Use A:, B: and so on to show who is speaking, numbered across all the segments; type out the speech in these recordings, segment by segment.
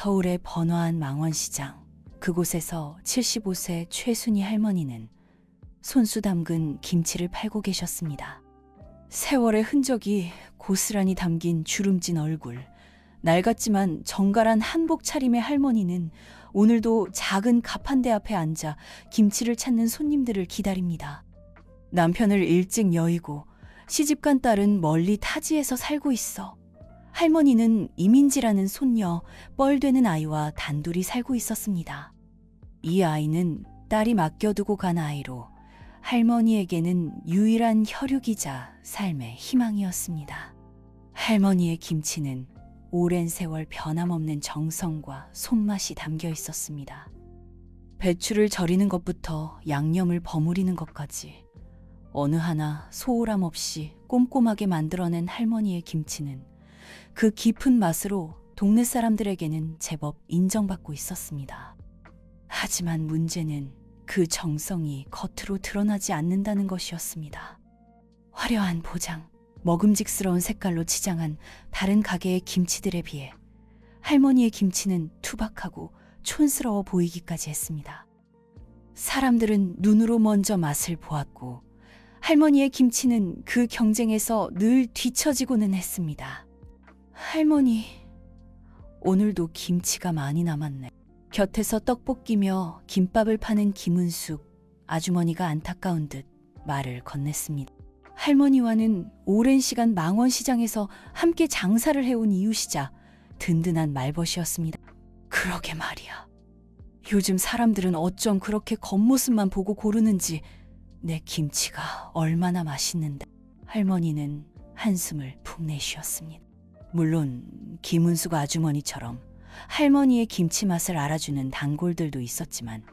A: 서울의 번화한 망원시장. 그곳에서 75세 최순희 할머니는 손수 담근 김치를 팔고 계셨습니다. 세월의 흔적이 고스란히 담긴 주름진 얼굴, 낡았지만 정갈한 한복 차림의 할머니는 오늘도 작은 가판대 앞에 앉아 김치를 찾는 손님들을 기다립니다. 남편을 일찍 여의고 시집간 딸은 멀리 타지에서 살고 있어. 할머니는 이민지라는 손녀, 뻘되는 아이와 단둘이 살고 있었습니다. 이 아이는 딸이 맡겨두고 간 아이로 할머니에게는 유일한 혈육이자 삶의 희망이었습니다. 할머니의 김치는 오랜 세월 변함없는 정성과 손맛이 담겨 있었습니다. 배추를 절이는 것부터 양념을 버무리는 것까지 어느 하나 소홀함 없이 꼼꼼하게 만들어낸 할머니의 김치는 그 깊은 맛으로 동네 사람들에게는 제법 인정받고 있었습니다. 하지만 문제는 그 정성이 겉으로 드러나지 않는다는 것이었습니다. 화려한 포장, 먹음직스러운 색깔로 치장한 다른 가게의 김치들에 비해 할머니의 김치는 투박하고 촌스러워 보이기까지 했습니다. 사람들은 눈으로 먼저 맛을 보았고 할머니의 김치는 그 경쟁에서 늘 뒤처지고는 했습니다. 할머니, 오늘도 김치가 많이 남았네. 곁에서 떡볶이며 김밥을 파는 김은숙 아주머니가 안타까운 듯 말을 건넸습니다. 할머니와는 오랜 시간 망원시장에서 함께 장사를 해온 이웃이자 든든한 말벗이었습니다. 그러게 말이야. 요즘 사람들은 어쩜 그렇게 겉모습만 보고 고르는지. 내 김치가 얼마나 맛있는데. 할머니는 한숨을 푹 내쉬었습니다. 물론 김은숙 아주머니처럼 할머니의 김치 맛을 알아주는 단골들도 있었지만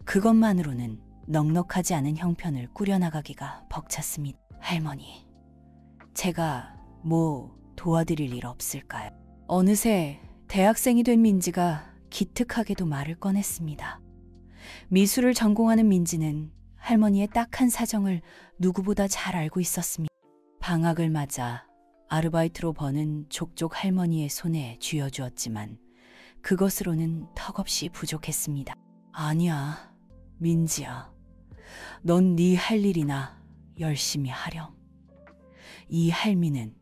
A: 그것만으로는 넉넉하지 않은 형편을 꾸려나가기가 벅찼습니다. 할머니, 제가 뭐 도와드릴 일 없을까요? 어느새 대학생이 된 민지가 기특하게도 말을 꺼냈습니다. 미술을 전공하는 민지는 할머니의 딱한 사정을 누구보다 잘 알고 있었습니다. 방학을 맞아 아르바이트로 버는 족족 할머니의 손에 쥐어주었지만 그것으로는 턱없이 부족했습니다. 아니야, 민지야. 넌 네 할 일이나 열심히 하렴. 이 할미는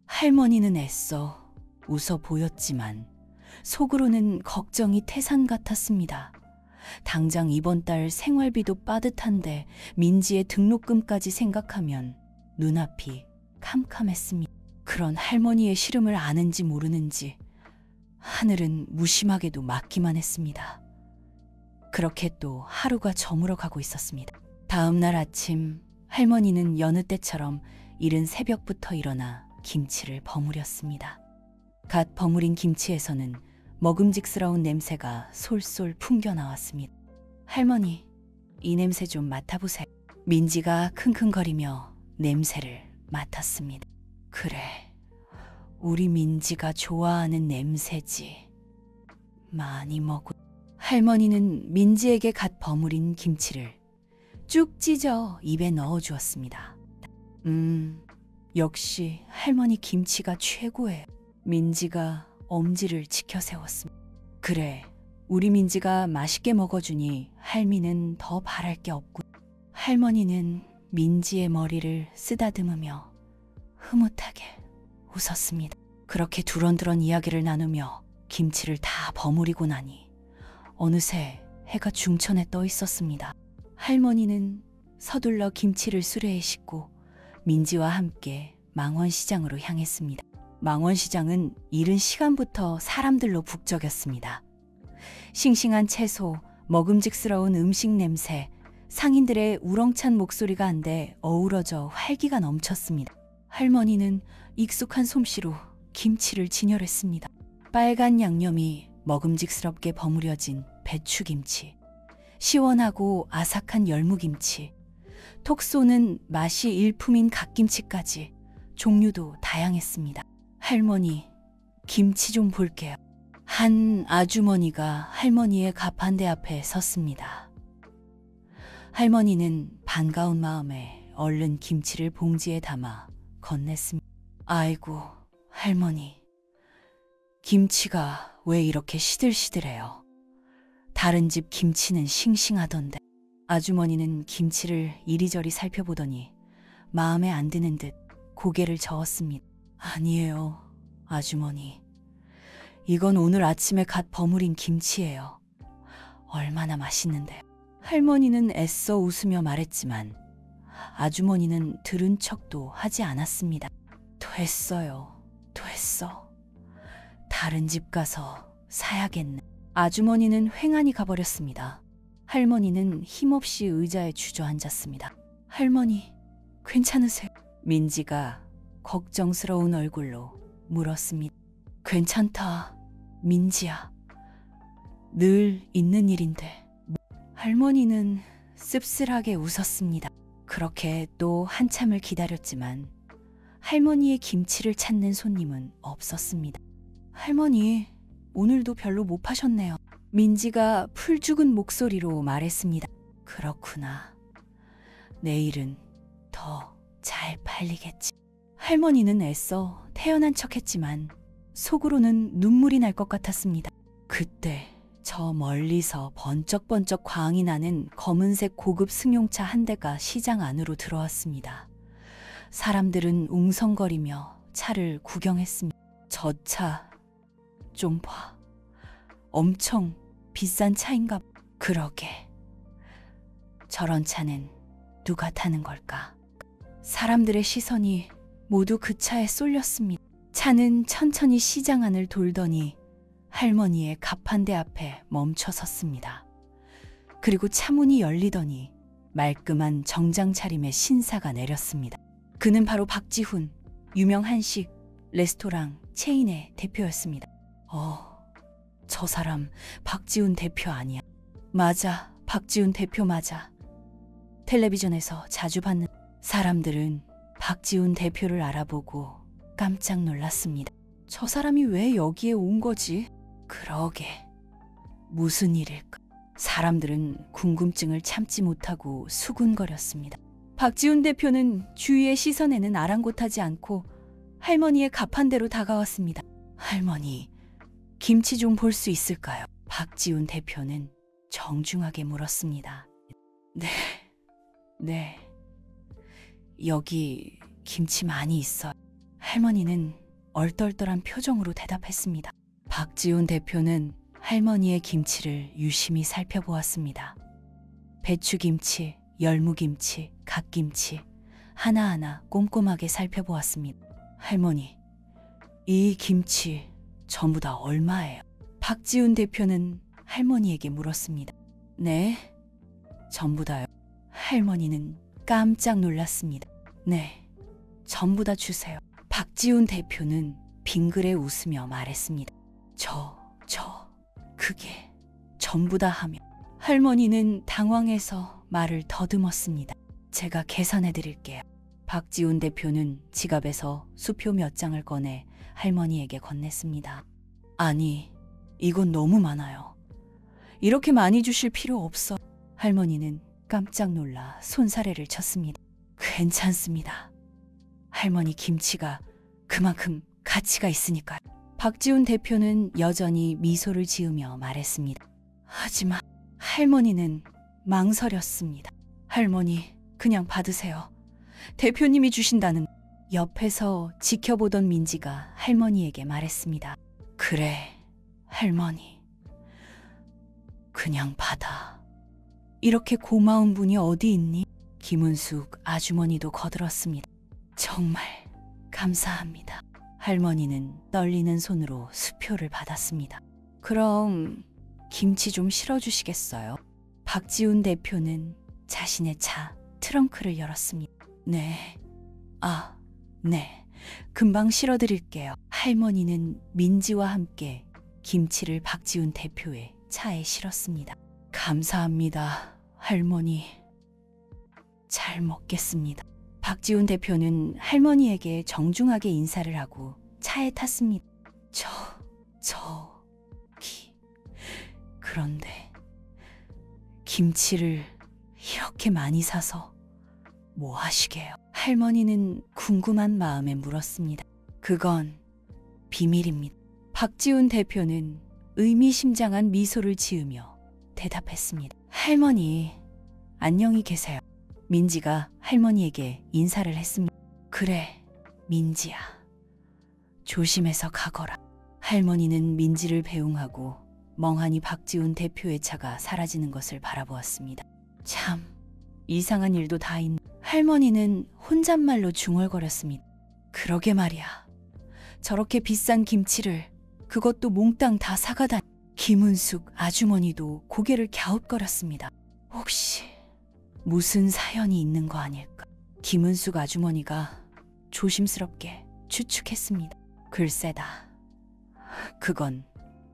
A: 할머니는 애써 웃어 보였지만 속으로는 걱정이 태산 같았습니다. 당장 이번 달 생활비도 빠듯한데 민지의 등록금까지 생각하면 눈앞이 캄캄했습니다. 그런 할머니의 시름을 아는지 모르는지 하늘은 무심하게도 맞기만 했습니다. 그렇게 또 하루가 저물어 가고 있었습니다. 다음 날 아침 할머니는 여느 때처럼 이른 새벽부터 일어나 김치를 버무렸습니다. 갓 버무린 김치에서는 먹음직스러운 냄새가 솔솔 풍겨 나왔습니다. 할머니, 이 냄새 좀 맡아보세요. 민지가 킁킁거리며 냄새를 맡았습니다. 그래, 우리 민지가 좋아하는 냄새지. 많이 먹어. 할머니는 민지에게 갓 버무린 김치를 쭉 찢어 입에 넣어주었습니다. 역시 할머니 김치가 최고예요. 민지가 엄지를 치켜세웠습니다. 그래, 우리 민지가 맛있게 먹어주니 할미는 더 바랄 게 없고. 할머니는 민지의 머리를 쓰다듬으며 흐뭇하게 웃었습니다. 그렇게 두런두런 이야기를 나누며 김치를 다 버무리고 나니 어느새 해가 중천에 떠 있었습니다. 할머니는 서둘러 김치를 수레에 싣고 민지와 함께 망원시장으로 향했습니다. 망원시장은 이른 시간부터 사람들로 북적였습니다. 싱싱한 채소, 먹음직스러운 음식 냄새, 상인들의 우렁찬 목소리가 한데 어우러져 활기가 넘쳤습니다. 할머니는 익숙한 솜씨로 김치를 진열했습니다. 빨간 양념이 먹음직스럽게 버무려진 배추김치, 시원하고 아삭한 열무김치, 톡 쏘는 맛이 일품인 갓김치까지 종류도 다양했습니다. 할머니, 김치 좀 볼게요. 한 아주머니가 할머니의 가판대 앞에 섰습니다. 할머니는 반가운 마음에 얼른 김치를 봉지에 담아 건넸습니다. 아이고, 할머니, 김치가 왜 이렇게 시들시들해요? 다른 집 김치는 싱싱하던데. 아주머니는 김치를 이리저리 살펴보더니 마음에 안 드는 듯 고개를 저었습니다. 아니에요, 아주머니. 이건 오늘 아침에 갓 버무린 김치예요. 얼마나 맛있는데. 할머니는 애써 웃으며 말했지만 아주머니는 들은 척도 하지 않았습니다. 됐어요. 됐어. 다른 집 가서 사야겠네. 아주머니는 횡하니 가버렸습니다. 할머니는 힘없이 의자에 주저앉았습니다. 할머니, 괜찮으세요? 민지가 걱정스러운 얼굴로 물었습니다. 괜찮다, 민지야. 늘 있는 일인데. 할머니는 씁쓸하게 웃었습니다. 그렇게 또 한참을 기다렸지만 할머니의 김치를 찾는 손님은 없었습니다. 할머니, 오늘도 별로 못 파셨네요. 민지가 풀 죽은 목소리로 말했습니다. 그렇구나. 내일은 더 잘 팔리겠지. 할머니는 애써 태연한 척했지만 속으로는 눈물이 날 것 같았습니다. 그때 저 멀리서 번쩍번쩍 광이 나는 검은색 고급 승용차 한 대가 시장 안으로 들어왔습니다. 사람들은 웅성거리며 차를 구경했습니다. 저 차 좀 봐. 엄청 비싼 차인가? 그러게. 저런 차는 누가 타는 걸까? 사람들의 시선이 모두 그 차에 쏠렸습니다. 차는 천천히 시장 안을 돌더니 할머니의 가판대 앞에 멈춰 섰습니다. 그리고 차문이 열리더니 말끔한 정장 차림의 신사가 내렸습니다. 그는 바로 박지훈, 유명 한식 레스토랑 체인의 대표였습니다. 저 사람 박지훈 대표 아니야? 맞아, 박지훈 대표 맞아. 텔레비전에서 자주 봤는. 사람들은 박지훈 대표를 알아보고 깜짝 놀랐습니다. 저 사람이 왜 여기에 온 거지? 그러게. 무슨 일일까? 사람들은 궁금증을 참지 못하고 수군거렸습니다. 박지훈 대표는 주위의 시선에는 아랑곳하지 않고 할머니의 가판대로 다가왔습니다. 할머니, 김치 좀 볼 수 있을까요? 박지훈 대표는 정중하게 물었습니다. 네. 여기 김치 많이 있어요. 할머니는 얼떨떨한 표정으로 대답했습니다. 박지훈 대표는 할머니의 김치를 유심히 살펴보았습니다. 배추김치, 열무김치, 갓김치 하나하나 꼼꼼하게 살펴보았습니다. 할머니, 이 김치 전부 다 얼마예요? 박지훈 대표는 할머니에게 물었습니다. 네, 전부 다요. 할머니는 깜짝 놀랐습니다. 네, 전부 다 주세요. 박지훈 대표는 빙그레 웃으며 말했습니다. 그게 전부 다 하며. 할머니는 당황해서 말을 더듬었습니다. 제가 계산해 드릴게요. 박지훈 대표는 지갑에서 수표 몇 장을 꺼내 할머니에게 건넸습니다. 아니, 이건 너무 많아요. 이렇게 많이 주실 필요 없어. 할머니는 깜짝 놀라 손사래를 쳤습니다. 괜찮습니다. 할머니 김치가 그만큼 가치가 있으니까요. 박지훈 대표는 여전히 미소를 지으며 말했습니다. 하지만 할머니는 망설였습니다. 할머니, 그냥 받으세요. 대표님이 주신다는. 옆에서 지켜보던 민지가 할머니에게 말했습니다. 그래, 할머니. 그냥 받아. 이렇게 고마운 분이 어디 있니? 김은숙 아주머니도 거들었습니다. 정말 감사합니다. 할머니는 떨리는 손으로 수표를 받았습니다. 그럼 김치 좀 실어주시겠어요? 박지훈 대표는 자신의 차 트렁크를 열었습니다. 네. 네. 금방 실어드릴게요. 할머니는 민지와 함께 김치를 박지훈 대표의 차에 실었습니다. 감사합니다, 할머니. 잘 먹겠습니다. 박지훈 대표는 할머니에게 정중하게 인사를 하고 차에 탔습니다. 그런데 김치를 이렇게 많이 사서 뭐 하시게요? 할머니는 궁금한 마음에 물었습니다. 그건 비밀입니다. 박지훈 대표는 의미심장한 미소를 지으며 대답했습니다. 할머니, 안녕히 계세요. 민지가 할머니에게 인사를 했습니다. 그래, 민지야. 조심해서 가거라. 할머니는 민지를 배웅하고 멍하니 박지훈 대표의 차가 사라지는 것을 바라보았습니다. 참, 이상한 일도 다 있네. 할머니는 혼잣말로 중얼거렸습니다. 그러게 말이야. 저렇게 비싼 김치를 그것도 몽땅 다 사가다니. 김은숙 아주머니도 고개를 갸웃거렸습니다. 혹시 무슨 사연이 있는 거 아닐까? 김은숙 아주머니가 조심스럽게 추측했습니다. 글쎄다. 그건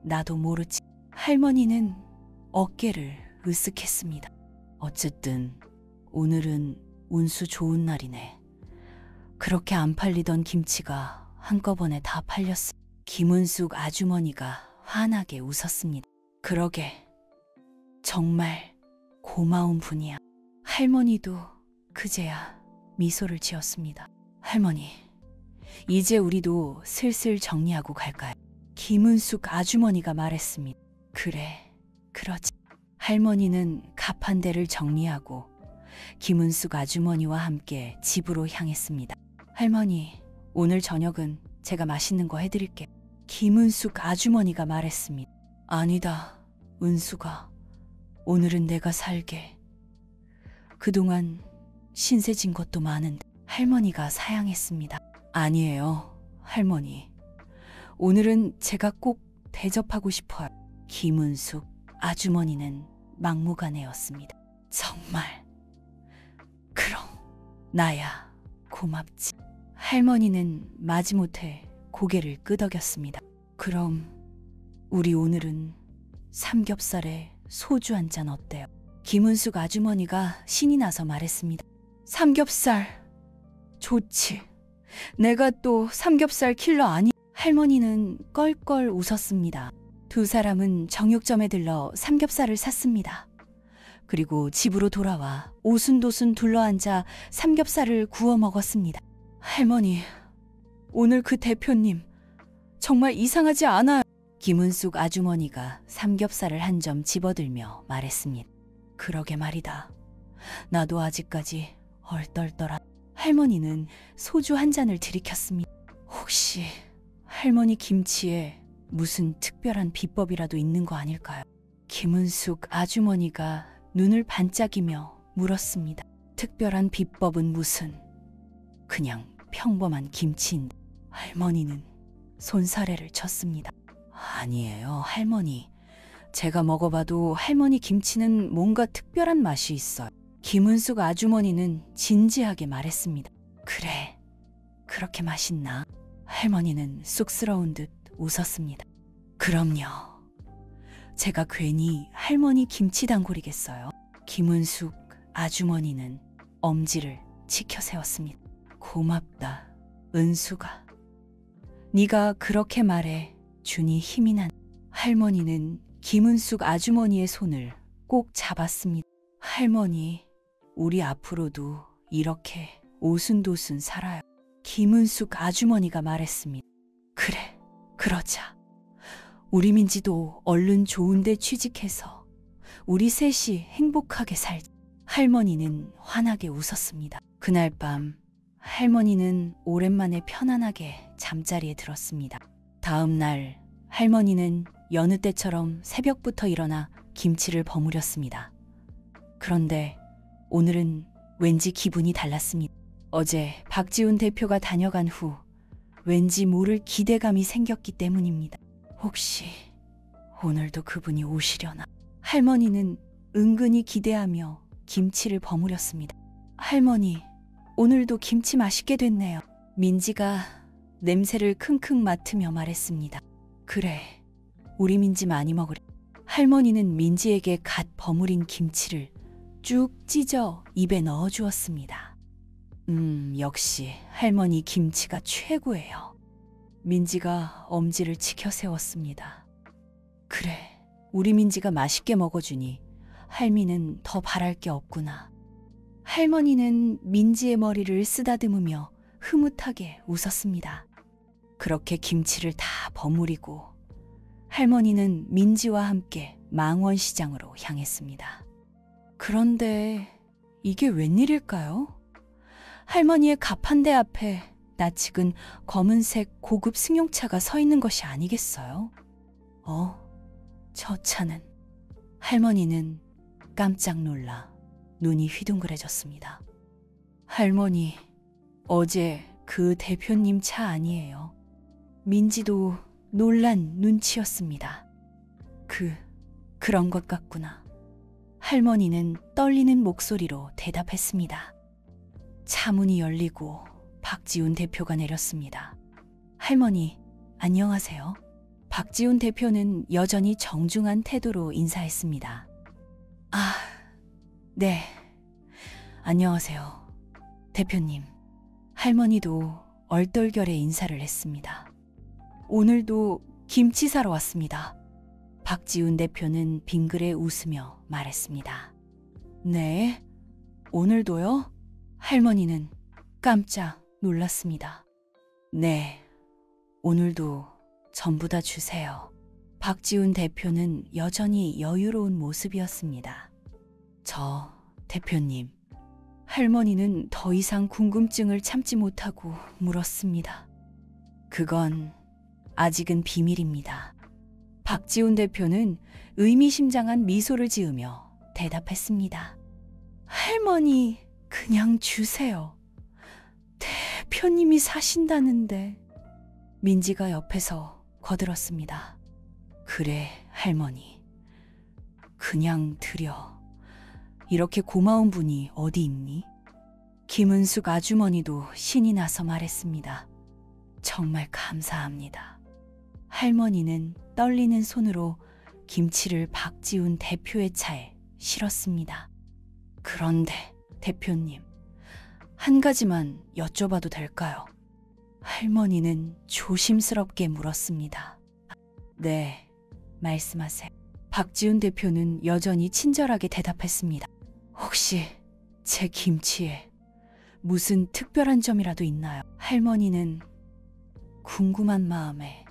A: 나도 모르지. 할머니는 어깨를 으쓱했습니다. 어쨌든 오늘은 운수 좋은 날이네. 그렇게 안 팔리던 김치가 한꺼번에 다 팔렸어. 김은숙 아주머니가 환하게 웃었습니다. 그러게, 정말 고마운 분이야. 할머니도 그제야 미소를 지었습니다. 할머니, 이제 우리도 슬슬 정리하고 갈까요? 김은숙 아주머니가 말했습니다. 그래, 그러지. 할머니는 갑판대를 정리하고 김은숙 아주머니와 함께 집으로 향했습니다. 할머니, 오늘 저녁은 제가 맛있는 거 해드릴게요. 김은숙 아주머니가 말했습니다. 아니다, 은수가. 오늘은 내가 살게. 그동안 신세 진 것도 많은데. 할머니가 사양했습니다. 아니에요, 할머니. 오늘은 제가 꼭 대접하고 싶어요. 김은숙 아주머니는 막무가내였습니다. 정말. 그럼 나야 고맙지. 할머니는 마지못해 고개를 끄덕였습니다. 그럼 우리 오늘은 삼겹살에 소주 한 잔 어때요? 김은숙 아주머니가 신이 나서 말했습니다. 삼겹살 좋지. 내가 또 삼겹살 킬러 아니? 할머니는 껄껄 웃었습니다. 두 사람은 정육점에 들러 삼겹살을 샀습니다. 그리고 집으로 돌아와 오순도순 둘러앉아 삼겹살을 구워 먹었습니다. 할머니, 오늘 그 대표님 정말 이상하지 않아요? 김은숙 아주머니가 삼겹살을 한 점 집어들며 말했습니다. 그러게 말이다. 나도 아직까지 얼떨떨한. 할머니는 소주 한 잔을 들이켰습니다. 혹시 할머니 김치에 무슨 특별한 비법이라도 있는 거 아닐까요? 김은숙 아주머니가 눈을 반짝이며 물었습니다. 특별한 비법은 무슨, 그냥 평범한 김치인데. 할머니는 손사래를 쳤습니다. 아니에요, 할머니. 제가 먹어봐도 할머니 김치는 뭔가 특별한 맛이 있어요. 김은숙 아주머니는 진지하게 말했습니다. 그래, 그렇게 맛있나? 할머니는 쑥스러운 듯 웃었습니다. 그럼요. 제가 괜히 할머니 김치 단골이겠어요? 김은숙 아주머니는 엄지를 치켜 세웠습니다. 고맙다, 은수가. 네가 그렇게 말해 주니 힘이 난. 할머니는 김은숙 아주머니의 손을 꼭 잡았습니다. 할머니, 우리 앞으로도 이렇게 오순도순 살아요. 김은숙 아주머니가 말했습니다. 그래, 그러자. 우리 민지도 얼른 좋은 데 취직해서 우리 셋이 행복하게 살자. 할머니는 환하게 웃었습니다. 그날 밤 할머니는 오랜만에 편안하게 잠자리에 들었습니다. 다음 날 할머니는 여느 때처럼 새벽부터 일어나 김치를 버무렸습니다. 그런데 오늘은 왠지 기분이 달랐습니다. 어제 박지훈 대표가 다녀간 후 왠지 모를 기대감이 생겼기 때문입니다. 혹시 오늘도 그분이 오시려나? 할머니는 은근히 기대하며 김치를 버무렸습니다. 할머니, 오늘도 김치 맛있게 됐네요. 민지가 냄새를 킁킁 맡으며 말했습니다. 그래, 우리 민지 많이 먹으래. 할머니는 민지에게 갓 버무린 김치를 쭉 찢어 입에 넣어주었습니다. 역시 할머니 김치가 최고예요. 민지가 엄지를 치켜 세웠습니다. 그래, 우리 민지가 맛있게 먹어주니 할미는 더 바랄 게 없구나. 할머니는 민지의 머리를 쓰다듬으며 흐뭇하게 웃었습니다. 그렇게 김치를 다 버무리고 할머니는 민지와 함께 망원시장으로 향했습니다. 그런데 이게 웬일일까요? 할머니의 가판대 앞에 낯익은 검은색 고급 승용차가 서 있는 것이 아니겠어요? 저 차는... 할머니는 깜짝 놀라 눈이 휘둥그레졌습니다. 할머니, 어제 그 대표님 차 아니에요. 민지도 놀란 눈치였습니다. 그런 것 같구나. 할머니는 떨리는 목소리로 대답했습니다. 차 문이 열리고 박지훈 대표가 내렸습니다. 할머니, 안녕하세요. 박지훈 대표는 여전히 정중한 태도로 인사했습니다. 네. 안녕하세요, 대표님. 할머니도 얼떨결에 인사를 했습니다. 오늘도 김치 사러 왔습니다. 박지훈 대표는 빙그레 웃으며 말했습니다. 네? 오늘도요? 할머니는 깜짝 놀랐습니다. 네, 오늘도 전부 다 주세요. 박지훈 대표는 여전히 여유로운 모습이었습니다. 저 대표님, 할머니는 더 이상 궁금증을 참지 못하고 물었습니다. 그건 아직은 비밀입니다. 박지훈 대표는 의미심장한 미소를 지으며 대답했습니다. 할머니, 그냥 주세요. 대표님이 사신다는데. 민지가 옆에서 거들었습니다. 그래, 할머니. 그냥 드려. 이렇게 고마운 분이 어디 있니? 김은숙 아주머니도 신이 나서 말했습니다. 정말 감사합니다. 할머니는 떨리는 손으로 김치를 박지훈 대표의 차에 실었습니다. 그런데 대표님, 한 가지만 여쭤봐도 될까요? 할머니는 조심스럽게 물었습니다. 네, 말씀하세요. 박지훈 대표는 여전히 친절하게 대답했습니다. 혹시 제 김치에 무슨 특별한 점이라도 있나요? 할머니는 궁금한 마음에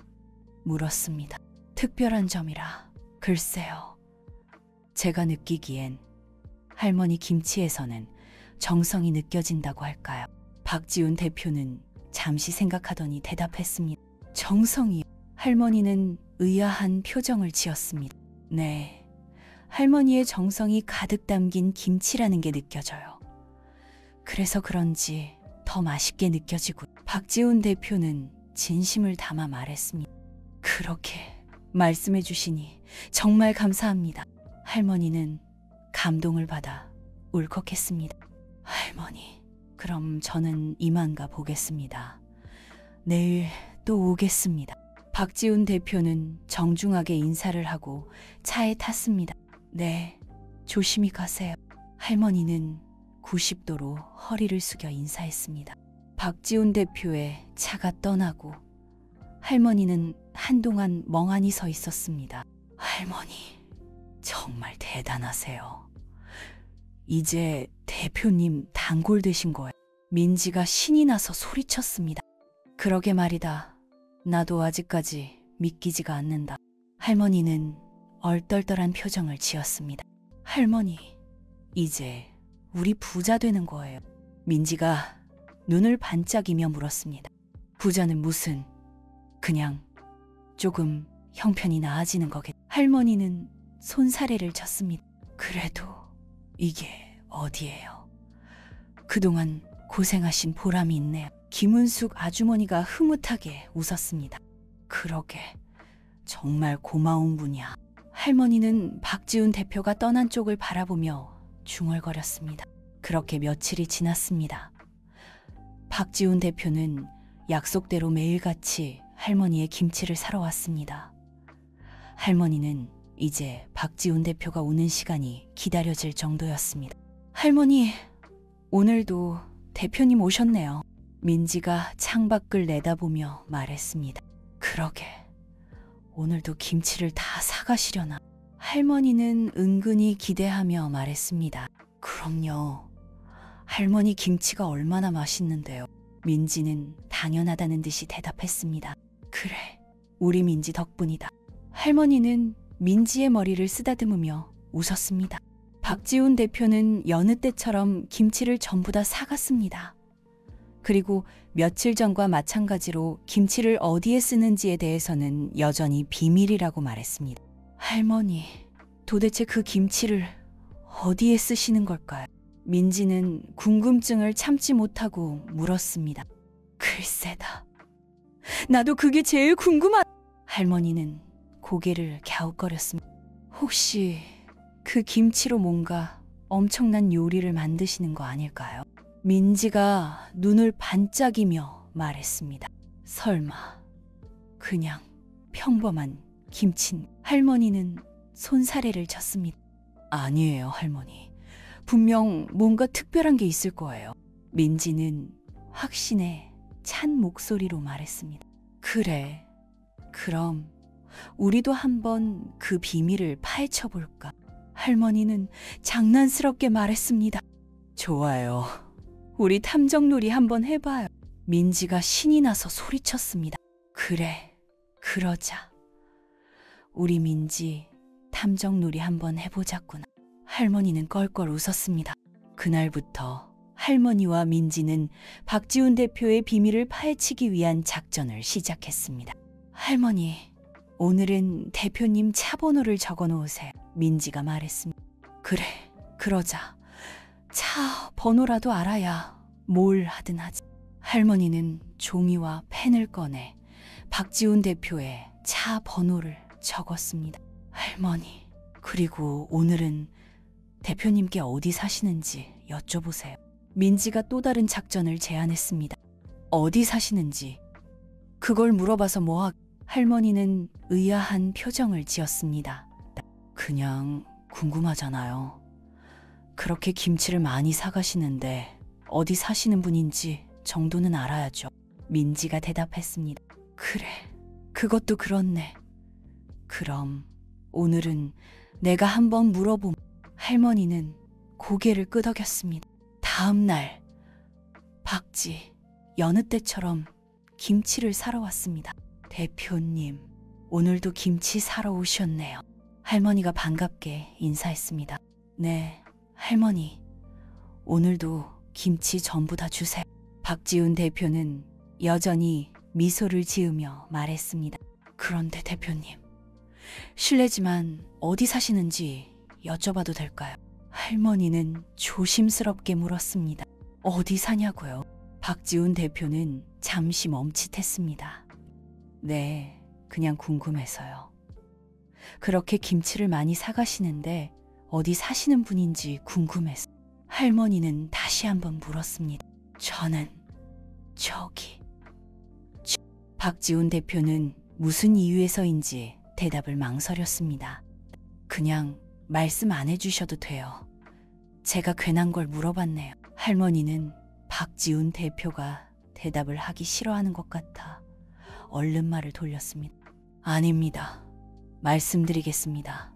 A: 물었습니다. 특별한 점이라, 글쎄요. 제가 느끼기엔 할머니 김치에서는 정성이 느껴진다고 할까요? 박지훈 대표는 잠시 생각하더니 대답했습니다. 정성이요? 할머니는 의아한 표정을 지었습니다. 네, 할머니의 정성이 가득 담긴 김치라는 게 느껴져요. 그래서 그런지 더 맛있게 느껴지고. 박지훈 대표는 진심을 담아 말했습니다. 그렇게 말씀해 주시니 정말 감사합니다. 할머니는 감동을 받아 울컥했습니다. 할머니, 그럼 저는 이만 가 보겠습니다. 내일 또 오겠습니다. 박지훈 대표는 정중하게 인사를 하고 차에 탔습니다. 네, 조심히 가세요. 할머니는 90도로 허리를 숙여 인사했습니다. 박지훈 대표의 차가 떠나고 할머니는 한동안 멍하니 서 있었습니다. 할머니, 정말 대단하세요. 이제 대표님 단골 되신 거예요. 민지가 신이 나서 소리쳤습니다. 그러게 말이다. 나도 아직까지 믿기지가 않는다. 할머니는 얼떨떨한 표정을 지었습니다. 할머니, 이제 우리 부자 되는 거예요. 민지가 눈을 반짝이며 물었습니다. 부자는 무슨, 그냥 조금 형편이 나아지는 거겠. 할머니는 손사래를 쳤습니다. 그래도 이게 어디예요? 그동안 고생하신 보람이 있네요. 김은숙 아주머니가 흐뭇하게 웃었습니다. 그러게, 정말 고마운 분이야. 할머니는 박지훈 대표가 떠난 쪽을 바라보며 중얼거렸습니다. 그렇게 며칠이 지났습니다. 박지훈 대표는 약속대로 매일같이 할머니의 김치를 사러 왔습니다. 할머니는 이제 박지훈 대표가 오는 시간이 기다려질 정도였습니다. 할머니, 오늘도 대표님 오셨네요. 민지가 창밖을 내다보며 말했습니다. 그러게, 오늘도 김치를 다 사가시려나. 할머니는 은근히 기대하며 말했습니다. 그럼요. 할머니 김치가 얼마나 맛있는데요. 민지는 당연하다는 듯이 대답했습니다. 그래, 우리 민지 덕분이다. 할머니는 민지의 머리를 쓰다듬으며 웃었습니다. 박지훈 대표는 여느 때처럼 김치를 전부 다 사갔습니다. 그리고 며칠 전과 마찬가지로 김치를 어디에 쓰는지에 대해서는 여전히 비밀이라고 말했습니다. 할머니, 도대체 그 김치를 어디에 쓰시는 걸까요? 민지는 궁금증을 참지 못하고 물었습니다. 글쎄다. 나도 그게 제일 궁금하... 할머니는 고개를 갸웃거렸습니다. 혹시 그 김치로 뭔가 엄청난 요리를 만드시는 거 아닐까요? 민지가 눈을 반짝이며 말했습니다. 설마 그냥 평범한 김치... 할머니는 손사래를 쳤습니다. 아니에요, 할머니. 분명 뭔가 특별한 게 있을 거예요. 민지는 확신에 찬 목소리로 말했습니다. 그래, 그럼 우리도 한번 그 비밀을 파헤쳐 볼까? 할머니는 장난스럽게 말했습니다. 좋아요. 우리 탐정놀이 한번 해봐요. 민지가 신이 나서 소리쳤습니다. 그래, 그러자. 우리 민지 탐정놀이 한번 해보자꾸나. 할머니는 껄껄 웃었습니다. 그날부터 할머니와 민지는 박지훈 대표의 비밀을 파헤치기 위한 작전을 시작했습니다. 할머니, 오늘은 대표님 차 번호를 적어 놓으세요. 민지가 말했습니다. 그래, 그러자. 차 번호라도 알아야 뭘 하든 하지. 할머니는 종이와 펜을 꺼내 박지훈 대표의 차 번호를 적었습니다. 할머니, 그리고 오늘은 대표님께 어디 사시는지 여쭤보세요. 민지가 또 다른 작전을 제안했습니다. 어디 사시는지 그걸 물어봐서 뭐하... 할머니는 의아한 표정을 지었습니다. 그냥 궁금하잖아요. 그렇게 김치를 많이 사가시는데 어디 사시는 분인지 정도는 알아야죠. 민지가 대답했습니다. 그래, 그것도 그렇네. 그럼 오늘은 내가 한번 물어봄... 할머니는 고개를 끄덕였습니다. 다음 날 박지 여느 때처럼 김치를 사러 왔습니다. 대표님, 오늘도 김치 사러 오셨네요. 할머니가 반갑게 인사했습니다. 네, 할머니. 오늘도 김치 전부 다 주세요. 박지훈 대표는 여전히 미소를 지으며 말했습니다. 그런데 대표님, 실례지만 어디 사시는지 여쭤봐도 될까요? 할머니는 조심스럽게 물었습니다. 어디 사냐고요? 박지훈 대표는 잠시 멈칫했습니다. 네, 그냥 궁금해서요. 그렇게 김치를 많이 사가시는데 어디 사시는 분인지 궁금해서. 할머니는 다시 한번 물었습니다. 저는 저기... 박지훈 대표는 무슨 이유에서인지 대답을 망설였습니다. 그냥 말씀 안 해주셔도 돼요. 제가 괜한 걸 물어봤네요. 할머니는 박지훈 대표가 대답을 하기 싫어하는 것 같아 얼른 말을 돌렸습니다. 아닙니다. 말씀드리겠습니다.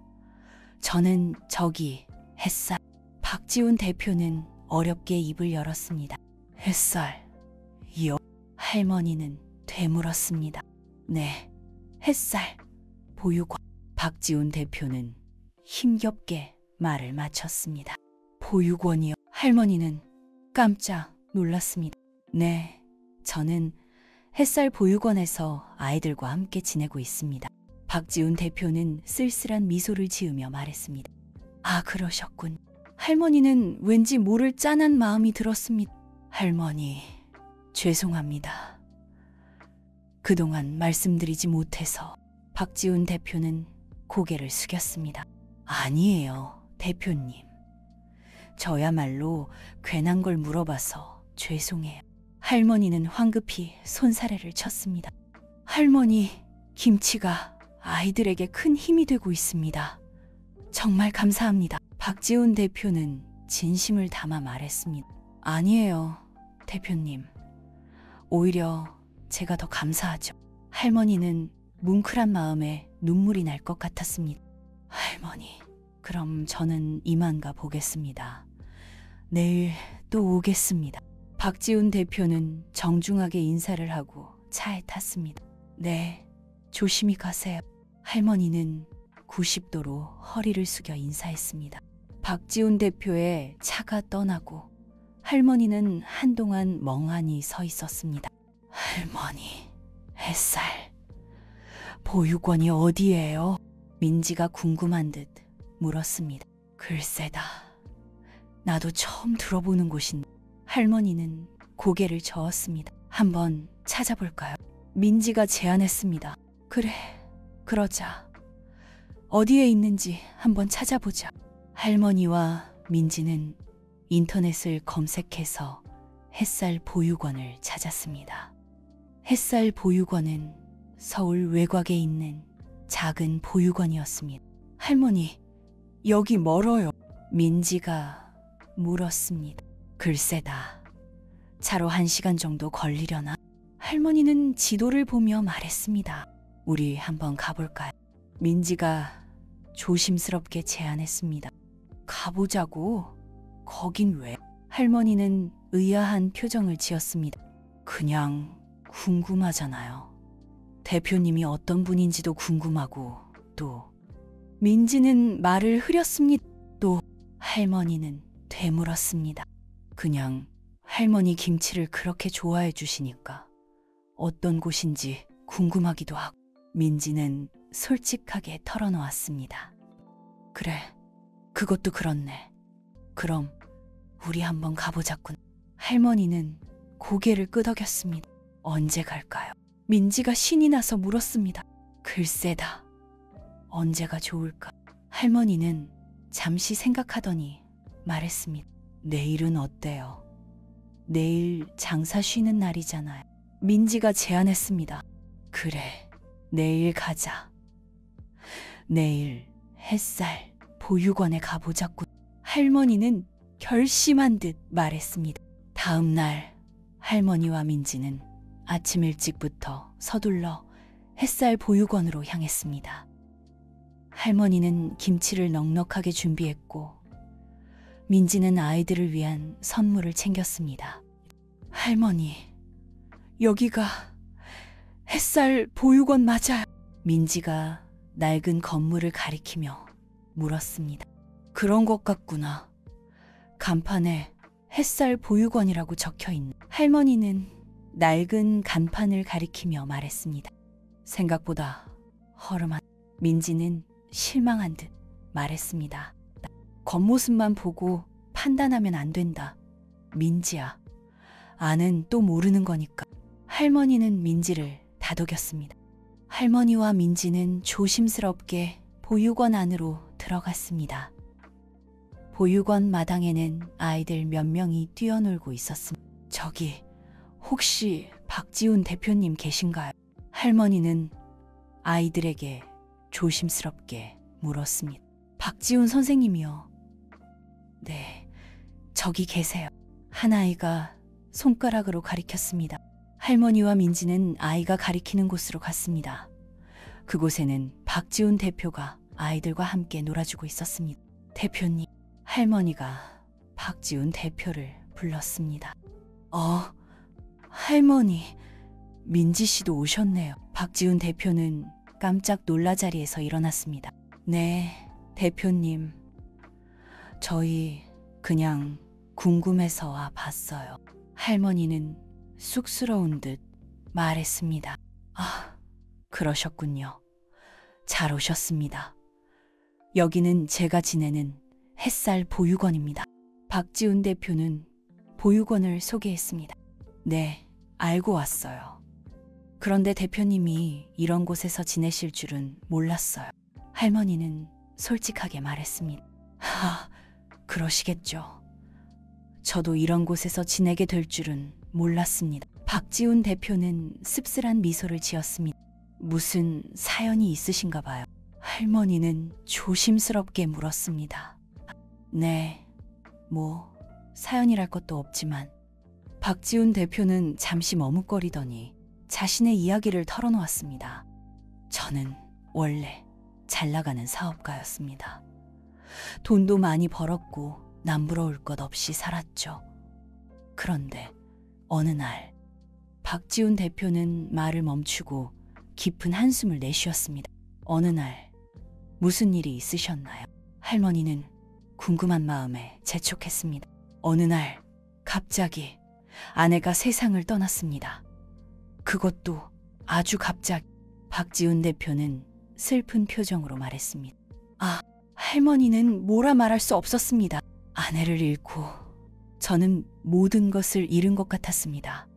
A: 저는 저기 햇살... 박지훈 대표는 어렵게 입을 열었습니다. 햇살이요? 할머니는 되물었습니다. 네, 햇살 보유관... 박지훈 대표는 힘겹게 말을 마쳤습니다. 보육원이요? 할머니는 깜짝 놀랐습니다. 네, 저는 햇살 보육원에서 아이들과 함께 지내고 있습니다. 박지훈 대표는 쓸쓸한 미소를 지으며 말했습니다. 아, 그러셨군. 할머니는 왠지 모를 짠한 마음이 들었습니다. 할머니, 죄송합니다. 그동안 말씀드리지 못해서. 박지훈 대표는 고개를 숙였습니다. 아니에요, 대표님. 저야말로 괜한 걸 물어봐서 죄송해요. 할머니는 황급히 손사래를 쳤습니다. 할머니, 김치가 아이들에게 큰 힘이 되고 있습니다. 정말 감사합니다. 박지훈 대표는 진심을 담아 말했습니다. 아니에요, 대표님. 오히려 제가 더 감사하죠. 할머니는 뭉클한 마음에 눈물이 날 것 같았습니다. 할머니, 그럼 저는 이만 가 보겠습니다. 내일 또 오겠습니다. 박지훈 대표는 정중하게 인사를 하고 차에 탔습니다. 네, 조심히 가세요. 할머니는 90도로 허리를 숙여 인사했습니다. 박지훈 대표의 차가 떠나고 할머니는 한동안 멍하니 서 있었습니다. 할머니, 햇살, 보육원이 어디예요? 민지가 궁금한 듯 물었습니다. 글쎄다. 나도 처음 들어보는 곳인데. 할머니는 고개를 저었습니다. 한번 찾아볼까요? 민지가 제안했습니다. 그래, 그러자. 어디에 있는지 한번 찾아보자. 할머니와 민지는 인터넷을 검색해서 햇살 보육원을 찾았습니다. 햇살 보육원은 서울 외곽에 있는 작은 보육원이었습니다. 할머니, 여기 멀어요. 민지가 물었습니다. 글쎄다. 차로 1시간 정도 걸리려나? 할머니는 지도를 보며 말했습니다. 우리 한번 가볼까요? 민지가 조심스럽게 제안했습니다. 가보자고? 거긴 왜? 할머니는 의아한 표정을 지었습니다. 그냥 궁금하잖아요. 대표님이 어떤 분인지도 궁금하고 또 민지는 말을 흐렸습니다. 또 할머니는 되물었습니다. 그냥 할머니 김치를 그렇게 좋아해 주시니까 어떤 곳인지 궁금하기도 하고. 민지는 솔직하게 털어놓았습니다. 그래, 그것도 그렇네. 그럼 우리 한번 가보자군. 할머니는 고개를 끄덕였습니다. 언제 갈까요? 민지가 신이 나서 물었습니다. 글쎄다. 언제가 좋을까? 할머니는 잠시 생각하더니 말했습니다. 내일은 어때요? 내일 장사 쉬는 날이잖아요. 민지가 제안했습니다. 그래, 내일 가자. 내일 햇살 보육원에 가보자군. 할머니는 결심한 듯 말했습니다. 다음 날 할머니와 민지는 아침 일찍부터 서둘러 햇살 보육원으로 향했습니다. 할머니는 김치를 넉넉하게 준비했고 민지는 아이들을 위한 선물을 챙겼습니다. 할머니, 여기가 햇살 보육원 맞아요? 민지가 낡은 건물을 가리키며 물었습니다. 그런 것 같구나. 간판에 햇살 보육원이라고 적혀있는. 할머니는 낡은 간판을 가리키며 말했습니다. 생각보다 허름한. 민지는 실망한 듯 말했습니다. 겉모습만 보고 판단하면 안 된다. 민지야, 아는 또 모르는 거니까. 할머니는 민지를 다독였습니다. 할머니와 민지는 조심스럽게 보육원 안으로 들어갔습니다. 보육원 마당에는 아이들 몇 명이 뛰어놀고 있었습니다. 저기 혹시 박지훈 대표님 계신가요? 할머니는 아이들에게 조심스럽게 물었습니다. 박지훈 선생님이요. 네, 저기 계세요. 한 아이가 손가락으로 가리켰습니다. 할머니와 민지는 아이가 가리키는 곳으로 갔습니다. 그곳에는 박지훈 대표가 아이들과 함께 놀아주고 있었습니다. 대표님, 할머니가 박지훈 대표를 불렀습니다. 할머니, 민지 씨도 오셨네요. 박지훈 대표는 깜짝 놀라 자리에서 일어났습니다. 네, 대표님. 저희 그냥 궁금해서 와 봤어요. 할머니는 쑥스러운 듯 말했습니다. 아, 그러셨군요. 잘 오셨습니다. 여기는 제가 지내는 햇살 보육원입니다. 박지훈 대표는 보육원을 소개했습니다. 네, 알고 왔어요. 그런데 대표님이 이런 곳에서 지내실 줄은 몰랐어요. 할머니는 솔직하게 말했습니다. 그러시겠죠. 저도 이런 곳에서 지내게 될 줄은 몰랐습니다. 박지훈 대표는 씁쓸한 미소를 지었습니다. 무슨 사연이 있으신가 봐요. 할머니는 조심스럽게 물었습니다. 네, 뭐 사연이랄 것도 없지만. 박지훈 대표는 잠시 머뭇거리더니 자신의 이야기를 털어놓았습니다. 저는 원래 잘 나가는 사업가였습니다. 돈도 많이 벌었고 남부러울 것 없이 살았죠. 그런데 어느 날 박지훈 대표는 말을 멈추고 깊은 한숨을 내쉬었습니다. 어느 날 무슨 일이 있으셨나요? 할머니는 궁금한 마음에 재촉했습니다. 어느 날 갑자기 아내가 세상을 떠났습니다. 그것도 아주 갑자기. 박지훈 대표는 슬픈 표정으로 말했습니다. 할머니는 뭐라 말할 수 없었습니다. 아내를 잃고 저는 모든 것을 잃은 것 같았습니다.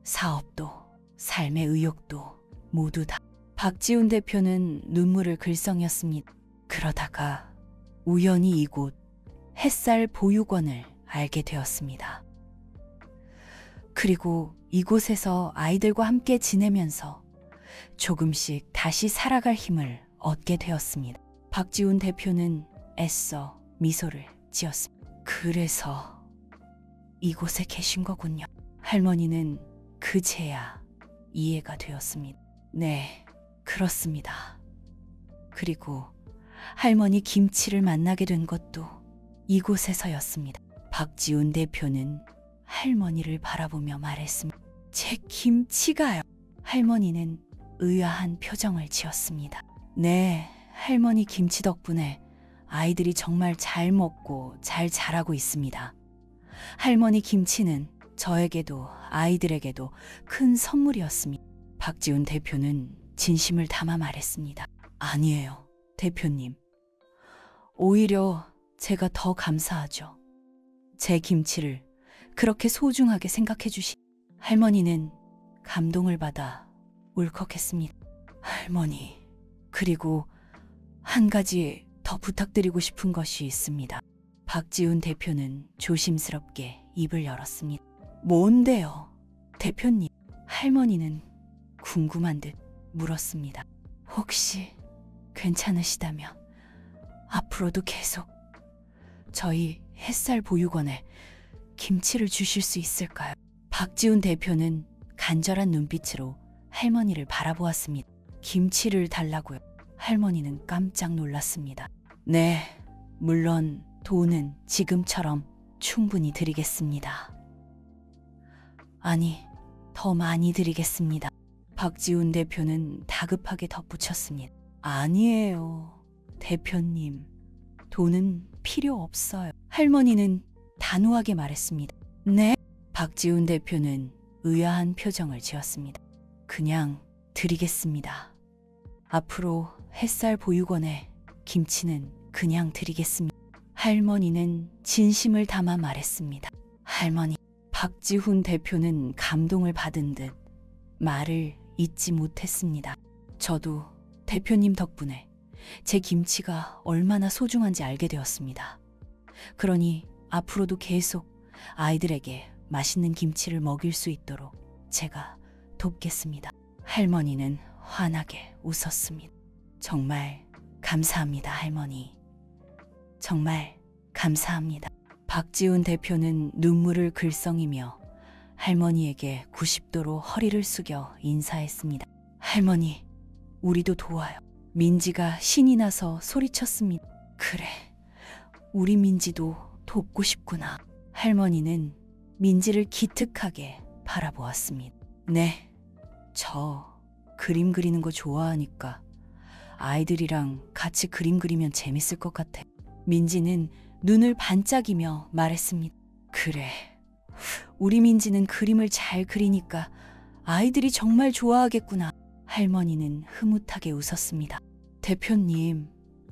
A: 사업도 삶의 의욕도 모두 다. 박지훈 대표는 눈물을 글썽였습니다. 그러다가 우연히 이곳 햇살 보육원을 알게 되었습니다. 그리고 이곳에서 아이들과 함께 지내면서 조금씩 다시 살아갈 힘을 얻게 되었습니다. 박지훈 대표는 애써 미소를 지었습니다. 그래서 이곳에 계신 거군요. 할머니는 그제야 이해가 되었습니다. 네, 그렇습니다. 그리고 할머니 김치를 만나게 된 것도 이곳에서였습니다. 박지훈 대표는 할머니를 바라보며 말했습니다. 제 김치가요. 할머니는 의아한 표정을 지었습니다. 네, 할머니 김치 덕분에 아이들이 정말 잘 먹고 잘 자라고 있습니다. 할머니 김치는 저에게도 아이들에게도 큰 선물이었습니다. 박지훈 대표는 진심을 담아 말했습니다. 아니에요, 대표님. 오히려 제가 더 감사하죠. 제 김치를 그렇게 소중하게 생각해 주시. 할머니는 감동을 받아 울컥했습니다. 할머니, 그리고 한 가지 더 부탁드리고 싶은 것이 있습니다. 박지훈 대표는 조심스럽게 입을 열었습니다. 뭔데요, 대표님? 할머니는 궁금한 듯 물었습니다. 혹시 괜찮으시다면 앞으로도 계속 저희 햇살 보육원에 김치를 주실 수 있을까요? 박지훈 대표는 간절한 눈빛으로 할머니를 바라보았습니다. 김치를 달라고요? 할머니는 깜짝 놀랐습니다. 네, 물론 돈은 지금처럼 충분히 드리겠습니다. 아니, 더 많이 드리겠습니다. 박지훈 대표는 다급하게 덧붙였습니다. 아니에요, 대표님. 돈은 필요 없어요. 할머니는 단호하게 말했습니다. 네? 박지훈 대표는 의아한 표정을 지었습니다. 그냥 드리겠습니다. 앞으로 햇살 보육원에 김치는 그냥 드리겠습니다. 할머니는 진심을 담아 말했습니다. 할머니. 박지훈 대표는 감동을 받은 듯 말을 잇지 못했습니다. 저도 대표님 덕분에 제 김치가 얼마나 소중한지 알게 되었습니다. 그러니 앞으로도 계속 아이들에게 맛있는 김치를 먹일 수 있도록 제가 돕겠습니다. 할머니는 환하게 웃었습니다. 정말 감사합니다, 할머니. 정말 감사합니다. 박지훈 대표는 눈물을 글썽이며 할머니에게 90도로 허리를 숙여 인사했습니다. 할머니, 우리도 도와요. 민지가 신이 나서 소리쳤습니다. 그래, 우리 민지도 돕고 싶구나. 할머니는 민지를 기특하게 바라보았습니다. 네, 저 그림 그리는 거 좋아하니까 아이들이랑 같이 그림 그리면 재밌을 것 같아. 민지는 눈을 반짝이며 말했습니다. 그래, 우리 민지는 그림을 잘 그리니까 아이들이 정말 좋아하겠구나. 할머니는 흐뭇하게 웃었습니다. 대표님,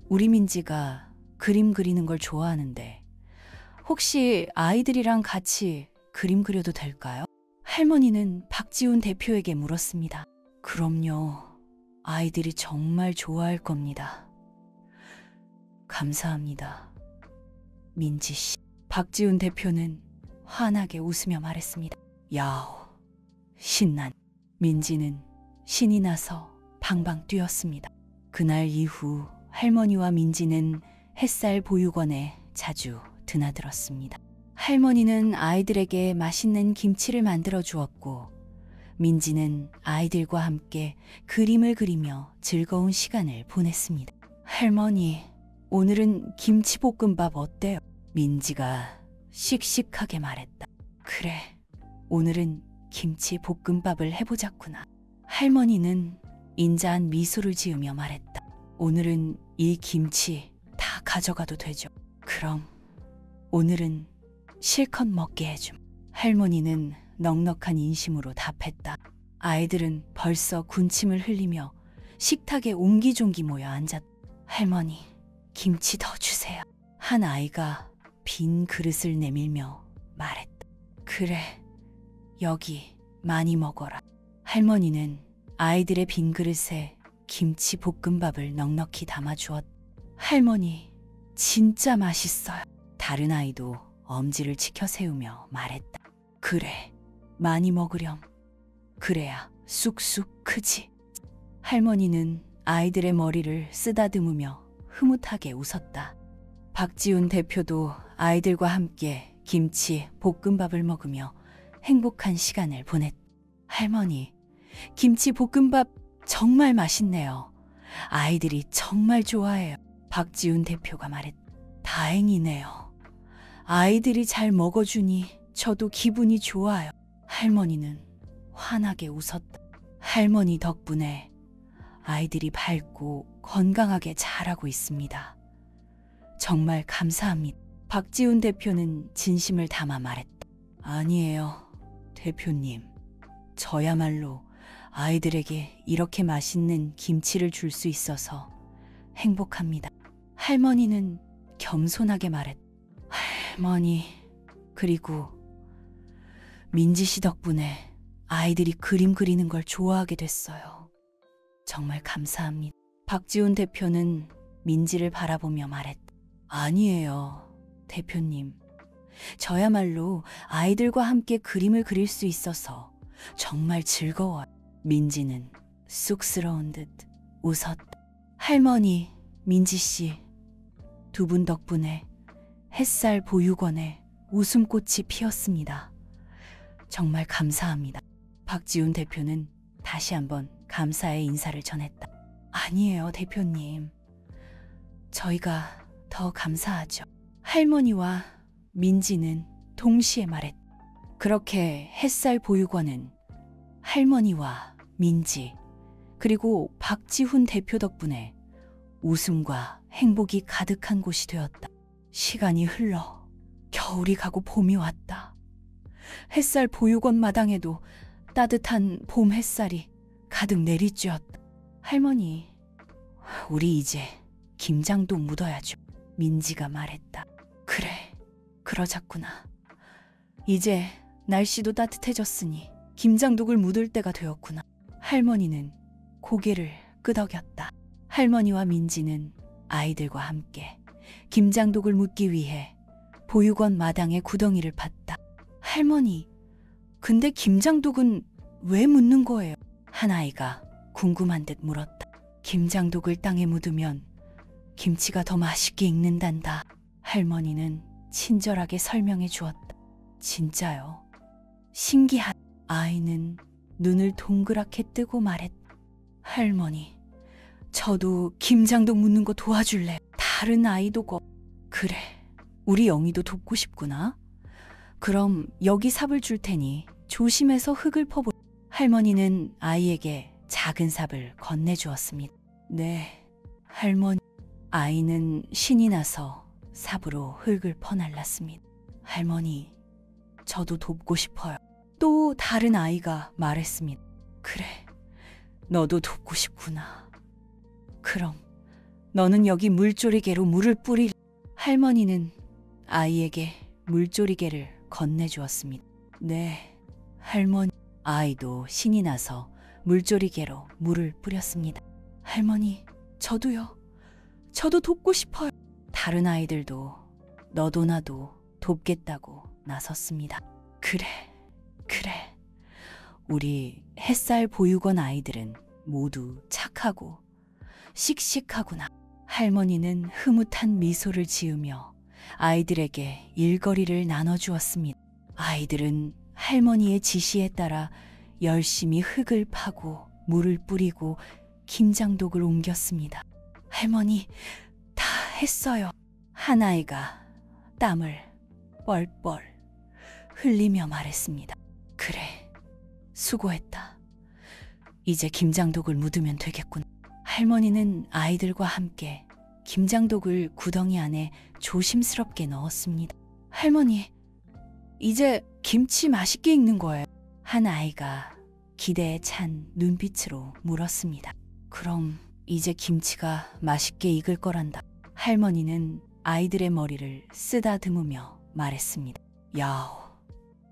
A: 우리 민지가 그림 그리는 걸 좋아하는데 혹시 아이들이랑 같이 그림 그려도 될까요? 할머니는 박지훈 대표에게 물었습니다. 그럼요. 아이들이 정말 좋아할 겁니다. 감사합니다, 민지 씨. 박지훈 대표는 환하게 웃으며 말했습니다. 야호, 신난. 민지는 신이 나서 방방 뛰었습니다. 그날 이후 할머니와 민지는 햇살 보육원에 자주 드나들었습니다. 할머니는 아이들에게 맛있는 김치를 만들어 주었고 민지는 아이들과 함께 그림을 그리며 즐거운 시간을 보냈습니다. 할머니, 오늘은 김치볶음밥 어때요? 민지가 씩씩하게 말했다. 그래, 오늘은 김치볶음밥을 해보자꾸나. 할머니는 인자한 미소를 지으며 말했다. 오늘은 이 김치 다 가져가도 되죠. 그럼 오늘은 실컷 먹게 해줌. 할머니는 넉넉한 인심으로 답했다. 아이들은 벌써 군침을 흘리며 식탁에 옹기종기 모여 앉았다. 할머니, 김치 더 주세요. 한 아이가 빈 그릇을 내밀며 말했다. 그래, 여기 많이 먹어라. 할머니는 아이들의 빈 그릇에 김치 볶음밥을 넉넉히 담아주었다. 할머니, 진짜 맛있어요. 다른 아이도 엄지를 치켜 세우며 말했다. 그래, 많이 먹으렴. 그래야 쑥쑥 크지. 할머니는 아이들의 머리를 쓰다듬으며 흐뭇하게 웃었다. 박지훈 대표도 아이들과 함께 김치 볶음밥을 먹으며 행복한 시간을 보냈다. 할머니, 김치 볶음밥 정말 맛있네요. 아이들이 정말 좋아해요. 박지훈 대표가 말했다. 다행이네요. 아이들이 잘 먹어주니 저도 기분이 좋아요. 할머니는 환하게 웃었다. 할머니 덕분에 아이들이 밝고 건강하게 자라고 있습니다. 정말 감사합니다. 박지훈 대표는 진심을 담아 말했다. 아니에요, 대표님. 저야말로 아이들에게 이렇게 맛있는 김치를 줄 수 있어서 행복합니다. 할머니는 겸손하게 말했다. 할머니, 그리고 민지 씨 덕분에 아이들이 그림 그리는 걸 좋아하게 됐어요. 정말 감사합니다. 박지훈 대표는 민지를 바라보며 말했다. 아니에요, 대표님. 저야말로 아이들과 함께 그림을 그릴 수 있어서 정말 즐거워요. 민지는 쑥스러운 듯 웃었다. 할머니, 민지 씨, 두 분 덕분에 햇살 보육원에 웃음꽃이 피었습니다. 정말 감사합니다. 박지훈 대표는 다시 한번 감사의 인사를 전했다. 아니에요, 대표님. 저희가 더 감사하죠. 할머니와 민지는 동시에 말했다. 그렇게 햇살 보육원은 할머니와 민지 그리고 박지훈 대표 덕분에 웃음과 행복이 가득한 곳이 되었다. 시간이 흘러 겨울이 가고 봄이 왔다. 햇살 보육원 마당에도 따뜻한 봄 햇살이 가득 내리쬐었다. 할머니, 우리 이제 김장도 묻어야죠. 민지가 말했다. 그래, 그러자꾸나. 이제 날씨도 따뜻해졌으니 김장독을 묻을 때가 되었구나. 할머니는 고개를 끄덕였다. 할머니와 민지는 아이들과 함께 김장독을 묻기 위해 보육원 마당에 구덩이를 팠다. 할머니, 근데 김장독은 왜 묻는 거예요? 한 아이가 궁금한 듯 물었다. 김장독을 땅에 묻으면 김치가 더 맛있게 익는단다. 할머니는 친절하게 설명해 주었다. 진짜요? 신기한. 아이는 눈을 동그랗게 뜨고 말했다. 할머니, 저도 김장독 묻는 거 도와줄래? 다른 아이도 그래, 우리 영희도 돕고 싶구나. 그럼 여기 삽을 줄 테니 조심해서 흙을 퍼보. 할머니는 아이에게 작은 삽을 건네주었습니다. 네, 할머니. 아이는 신이 나서 삽으로 흙을 퍼날랐습니다. 할머니, 저도 돕고 싶어요. 또 다른 아이가 말했습니다. 그래, 너도 돕고 싶구나. 그럼 너는 여기 물조리개로 물을 뿌릴. 할머니는 아이에게 물조리개를 건네주었습니다. 네, 할머니. 아이도 신이 나서 물조리개로 물을 뿌렸습니다. 할머니, 저도요. 저도 돕고 싶어요. 다른 아이들도 너도 나도 돕겠다고 나섰습니다. 그래. 우리 햇살 보육원 아이들은 모두 착하고 씩씩하구나. 할머니는 흐뭇한 미소를 지으며 아이들에게 일거리를 나눠주었습니다. 아이들은 할머니의 지시에 따라 열심히 흙을 파고 물을 뿌리고 김장독을 옮겼습니다. 할머니, 다 했어요. 한 아이가 땀을 뻘뻘 흘리며 말했습니다. 그래, 수고했다. 이제 김장독을 묻으면 되겠군. 할머니는 아이들과 함께 김장독을 구덩이 안에 조심스럽게 넣었습니다. 할머니, 이제 김치 맛있게 익는 거예요. 한 아이가 기대에 찬 눈빛으로 물었습니다. 그럼 이제 김치가 맛있게 익을 거란다. 할머니는 아이들의 머리를 쓰다듬으며 말했습니다. 야호,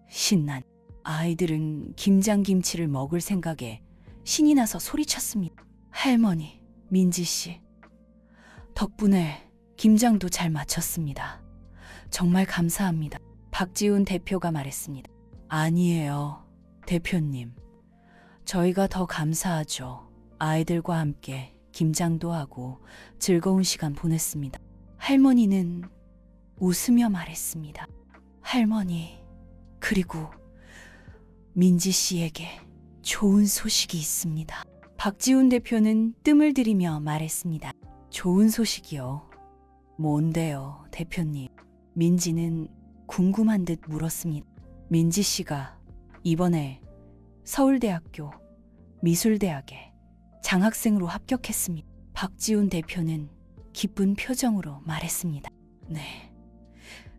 A: 신난. 아이들은 김장김치를 먹을 생각에 신이 나서 소리쳤습니다. 할머니, 민지 씨, 덕분에 김장도 잘 마쳤습니다. 정말 감사합니다. 박지훈 대표가 말했습니다. 아니에요, 대표님. 저희가 더 감사하죠. 아이들과 함께 김장도 하고 즐거운 시간 보냈습니다. 할머니는 웃으며 말했습니다. 할머니, 그리고 민지 씨에게 좋은 소식이 있습니다. 박지훈 대표는 뜸을 들이며 말했습니다. 좋은 소식이요? 뭔데요, 대표님? 민지는 궁금한 듯 물었습니다. 민지 씨가 이번에 서울대학교 미술대학에 장학생으로 합격했습니다. 박지훈 대표는 기쁜 표정으로 말했습니다. 네,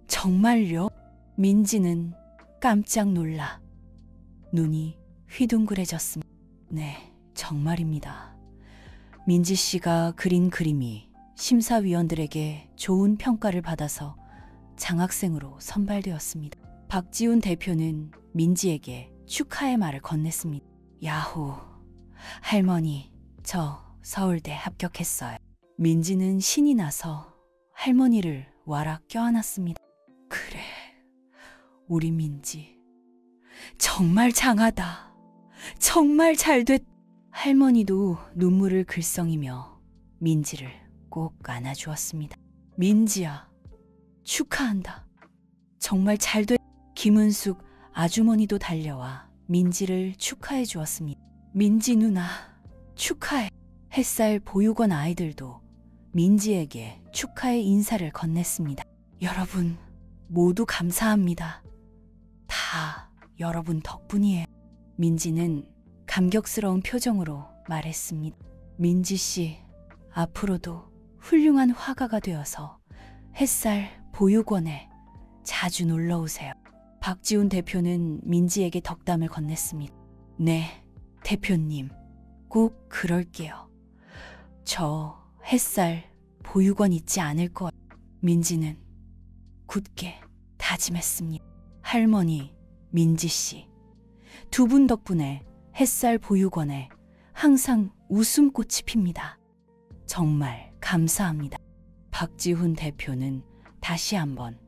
A: 정말요? 민지는 깜짝 놀라 눈이 휘둥그레졌습니다. 네, 정말입니다. 민지 씨가 그린 그림이 심사위원들에게 좋은 평가를 받아서 장학생으로 선발되었습니다. 박지훈 대표는 민지에게 축하의 말을 건넸습니다. 야호, 할머니, 저 서울대 합격했어요. 민지는 신이 나서 할머니를 와락 껴안았습니다. 그래, 우리 민지 정말 장하다. 정말 잘됐. 할머니도 눈물을 글썽이며 민지를 꼭 안아주었습니다. 민지야, 축하한다. 정말 잘됐. 김은숙 아주머니도 달려와 민지를 축하해 주었습니다. 민지 누나, 축하해. 햇살 보육원 아이들도 민지에게 축하의 인사를 건넸습니다. 여러분, 모두 감사합니다. 다 여러분 덕분이에요. 민지는 감격스러운 표정으로 말했습니다. 민지 씨, 앞으로도 훌륭한 화가가 되어서 햇살 보육원에 자주 놀러 오세요. 박지훈 대표는 민지에게 덕담을 건넸습니다. 네, 대표님, 꼭 그럴게요. 저 햇살 보육원 잊지 않을 거예요. 민지는 굳게 다짐했습니다. 할머니, 민지 씨, 두 분 덕분에 햇살 보육원에 항상 웃음꽃이 핍니다. 정말 감사합니다. 박지훈 대표는 다시 한번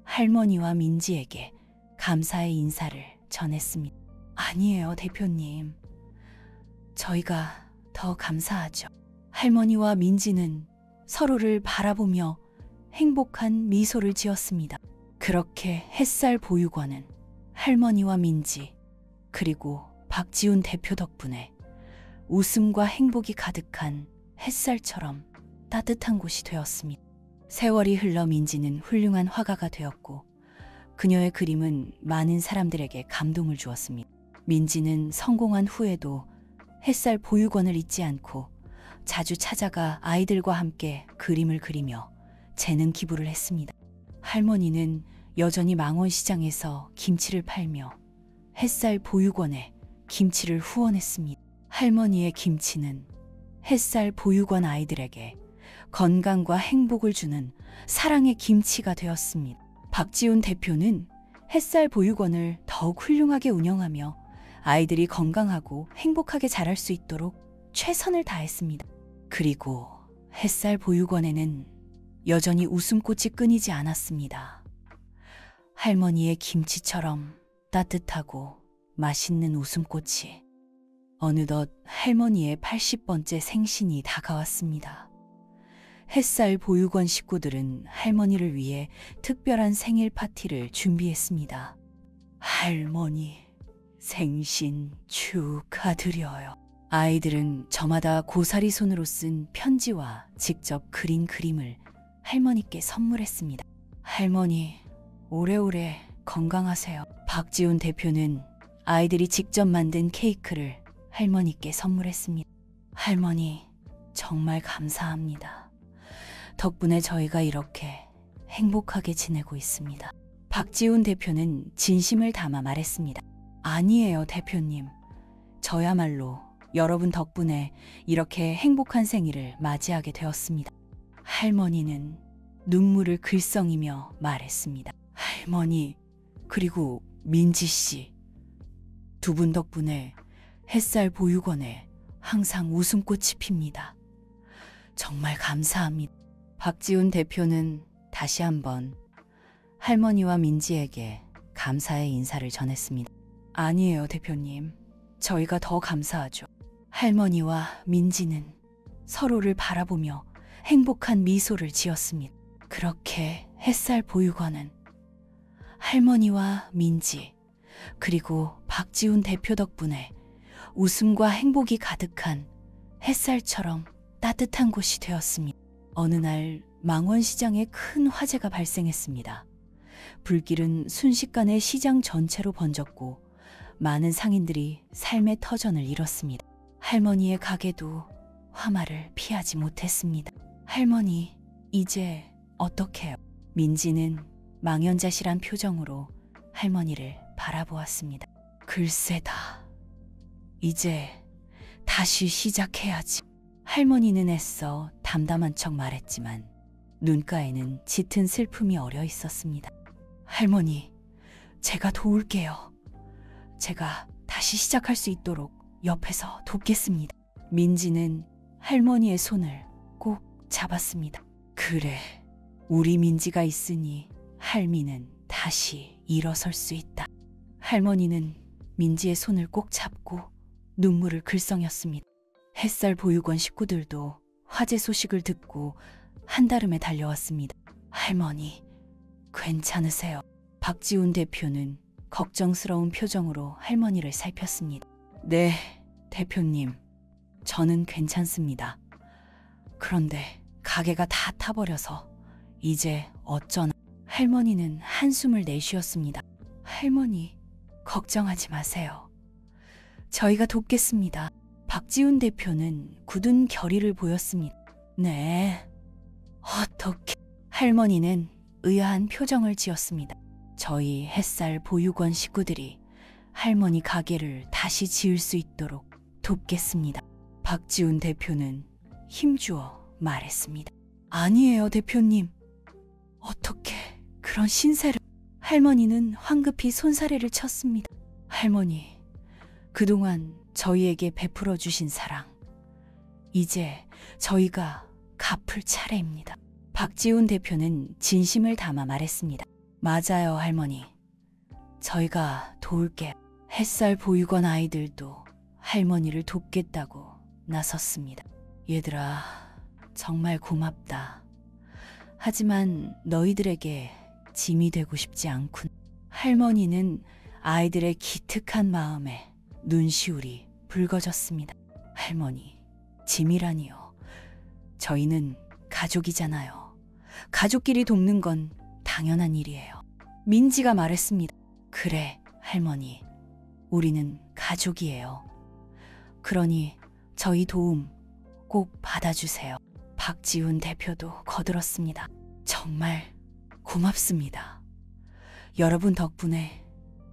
A: 할머니와 민지에게 감사의 인사를 전했습니다. 아니에요, 대표님. 저희가 더 감사하죠. 할머니와 민지는 서로를 바라보며 행복한 미소를 지었습니다. 그렇게 햇살 보육원은 할머니와 민지, 그리고 박지훈 대표 덕분에 웃음과 행복이 가득한 햇살처럼 따뜻한 곳이 되었습니다. 세월이 흘러 민지는 훌륭한 화가가 되었고 그녀의 그림은 많은 사람들에게 감동을 주었습니다. 민지는 성공한 후에도 햇살 보육원을 잊지 않고 자주 찾아가 아이들과 함께 그림을 그리며 재능 기부를 했습니다. 할머니는 여전히 망원시장에서 김치를 팔며 햇살 보육원에 김치를 후원했습니다. 할머니의 김치는 햇살 보육원 아이들에게 건강과 행복을 주는 사랑의 김치가 되었습니다. 박지훈 대표는 햇살 보육원을 더욱 훌륭하게 운영하며 아이들이 건강하고 행복하게 자랄 수 있도록 최선을 다했습니다. 그리고 햇살 보육원에는 여전히 웃음꽃이 끊이지 않았습니다. 할머니의 김치처럼 따뜻하고 맛있는 웃음꽃이. 어느덧 할머니의 80번째 생신이 다가왔습니다. 햇살 보육원 식구들은 할머니를 위해 특별한 생일 파티를 준비했습니다. 할머니, 생신 축하드려요. 아이들은 저마다 고사리 손으로 쓴 편지와 직접 그린 그림을 할머니께 선물했습니다. 할머니, 오래오래 건강하세요. 박지훈 대표는 아이들이 직접 만든 케이크를 할머니께 선물했습니다. 할머니, 정말 감사합니다. 덕분에 저희가 이렇게 행복하게 지내고 있습니다. 박지훈 대표는 진심을 담아 말했습니다. 아니에요, 대표님. 저야말로 여러분 덕분에 이렇게 행복한 생일을 맞이하게 되었습니다. 할머니는 눈물을 글썽이며 말했습니다. 할머니, 그리고 민지 씨. 두 분 덕분에 햇살 보육원에 항상 웃음꽃이 핍니다. 정말 감사합니다. 박지훈 대표는 다시 한번 할머니와 민지에게 감사의 인사를 전했습니다. 아니에요, 대표님. 저희가 더 감사하죠. 할머니와 민지는 서로를 바라보며 행복한 미소를 지었습니다. 그렇게 햇살 보육원은 할머니와 민지, 그리고 박지훈 대표 덕분에 웃음과 행복이 가득한 햇살처럼 따뜻한 곳이 되었습니다. 어느 날 망원시장에 큰 화재가 발생했습니다. 불길은 순식간에 시장 전체로 번졌고 많은 상인들이 삶의 터전을 잃었습니다. 할머니의 가게도 화마를 피하지 못했습니다. 할머니, 이제 어떡해요? 민지는 망연자실한 표정으로 할머니를 바라보았습니다. 글쎄다. 이제 다시 시작해야지. 할머니는 애써 담담한 척 말했지만 눈가에는 짙은 슬픔이 어려 있었습니다. 할머니, 제가 도울게요. 제가 다시 시작할 수 있도록 옆에서 돕겠습니다. 민지는 할머니의 손을 꼭 잡았습니다. 그래, 우리 민지가 있으니 할미는 다시 일어설 수 있다. 할머니는 민지의 손을 꼭 잡고 눈물을 글썽였습니다. 햇살 보육원 식구들도 화재 소식을 듣고 한달음에 달려왔습니다. 할머니, 괜찮으세요? 박지훈 대표는 걱정스러운 표정으로 할머니를 살폈습니다. 네, 대표님. 저는 괜찮습니다. 그런데 가게가 다 타버려서 이제 어쩌나. 할머니는 한숨을 내쉬었습니다. 할머니, 걱정하지 마세요. 저희가 돕겠습니다. 박지훈 대표는 굳은 결의를 보였습니다. 네, 어떻게? 할머니는 의아한 표정을 지었습니다. 저희 햇살 보육원 식구들이 할머니 가게를 다시 지을 수 있도록 돕겠습니다. 박지훈 대표는 힘주어 말했습니다. 아니에요, 대표님. 어떻게 그런 신세를. 할머니는 황급히 손사래를 쳤습니다. 할머니, 그동안 저희에게 베풀어 주신 사랑, 이제 저희가 갚을 차례입니다. 박지훈 대표는 진심을 담아 말했습니다. 맞아요, 할머니. 저희가 도울게요. 햇살 보육원 아이들도 할머니를 돕겠다고 나섰습니다. 얘들아, 정말 고맙다. 하지만 너희들에게 짐이 되고 싶지 않군. 할머니는 아이들의 기특한 마음에 눈시울이 붉어졌습니다. 할머니, 짐이라니요. 저희는 가족이잖아요. 가족끼리 돕는 건 당연한 일이에요. 민지가 말했습니다. 그래, 할머니. 우리는 가족이에요. 그러니 저희 도움 꼭 받아주세요. 박지훈 대표도 거들었습니다. 정말 고맙습니다. 여러분 덕분에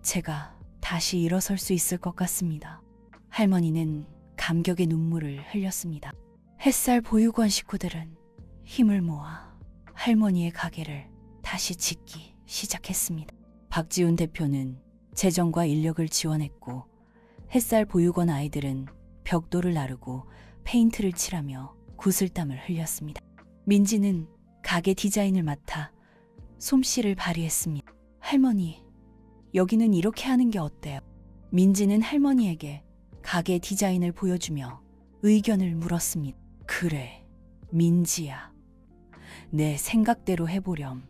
A: 제가 다시 일어설 수 있을 것 같습니다. 할머니는 감격의 눈물을 흘렸습니다. 햇살 보육원 식구들은 힘을 모아 할머니의 가게를 다시 짓기 시작했습니다. 박지훈 대표는 재정과 인력을 지원했고 햇살 보육원 아이들은 벽돌을 나르고 페인트를 칠하며 구슬땀을 흘렸습니다. 민지는 가게 디자인을 맡아 솜씨를 발휘했습니다. 할머니, 여기는 이렇게 하는 게 어때요? 민지는 할머니에게 가게 디자인을 보여주며 의견을 물었습니다. 그래, 민지야. 내 생각대로 해보렴.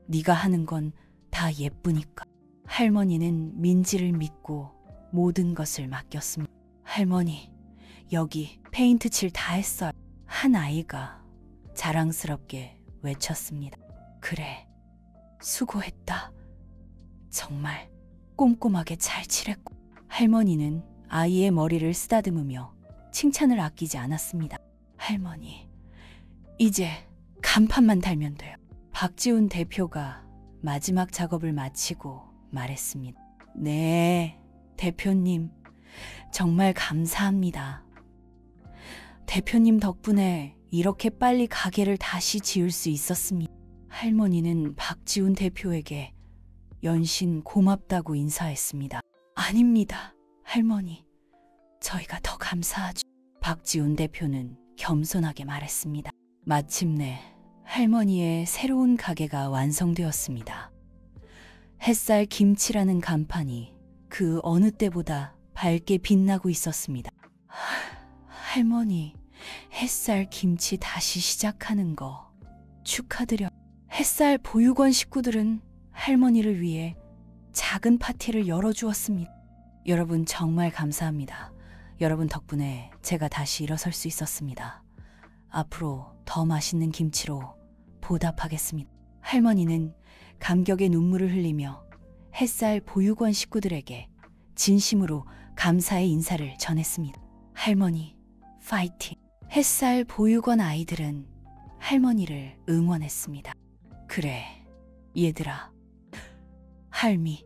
A: 네가 하는 건 다 예쁘니까. 할머니는 민지를 믿고 모든 것을 맡겼습니다. 할머니, 여기 페인트 칠 다 했어요. 한 아이가 자랑스럽게 외쳤습니다. 그래, 수고했다. 정말 꼼꼼하게 잘 칠했고. 할머니는 아이의 머리를 쓰다듬으며 칭찬을 아끼지 않았습니다. 할머니, 이제 간판만 달면 돼요. 박지훈 대표가 마지막 작업을 마치고 말했습니다. 네, 대표님, 정말 감사합니다. 대표님 덕분에 이렇게 빨리 가게를 다시 지을 수 있었습니다. 할머니는 박지훈 대표에게 연신 고맙다고 인사했습니다. 아닙니다, 할머니. 저희가 더 감사하죠. 박지훈 대표는 겸손하게 말했습니다. 마침내 할머니의 새로운 가게가 완성되었습니다. 햇살 김치라는 간판이 그 어느 때보다 밝게 빛나고 있었습니다. 할머니, 햇살 김치 다시 시작하는 거 축하드려. 햇살 보육원 식구들은 할머니를 위해 작은 파티를 열어주었습니다. 여러분 정말 감사합니다. 여러분 덕분에 제가 다시 일어설 수 있었습니다. 앞으로 더 맛있는 김치로 보답하겠습니다. 할머니는 감격의 눈물을 흘리며 햇살 보육원 식구들에게 진심으로 감사의 인사를 전했습니다. 할머니, 파이팅! 햇살 보육원 아이들은 할머니를 응원했습니다. 그래, 얘들아. 할미,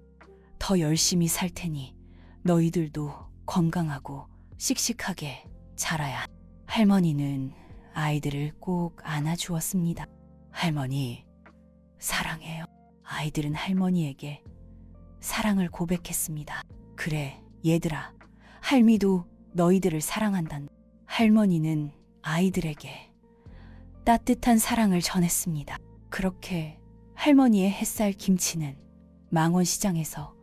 A: 더 열심히 살 테니 너희들도 건강하고 씩씩하게 자라야. 할머니는 아이들을 꼭 안아주었습니다. 할머니, 사랑해요. 아이들은 할머니에게 사랑을 고백했습니다. 그래, 얘들아. 할미도 너희들을 사랑한단다. 할머니는 아이들에게 따뜻한 사랑을 전했습니다. 그렇게 할머니의 햇살 김치는 망원시장에서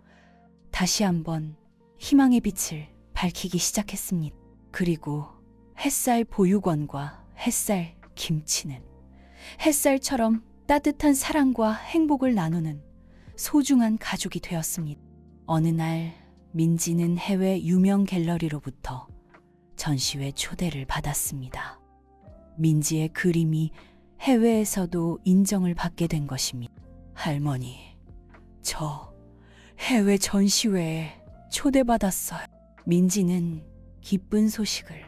A: 다시 한번 희망의 빛을 밝히기 시작했습니다. 그리고 햇살 보육원과 햇살 김치는 햇살처럼 따뜻한 사랑과 행복을 나누는 소중한 가족이 되었습니다. 어느 날 민지는 해외 유명 갤러리로부터 전시회 초대를 받았습니다. 민지의 그림이 해외에서도 인정을 받게 된 것입니다. 할머니, 저 해외 전시회에 초대받았어요. 민지는 기쁜 소식을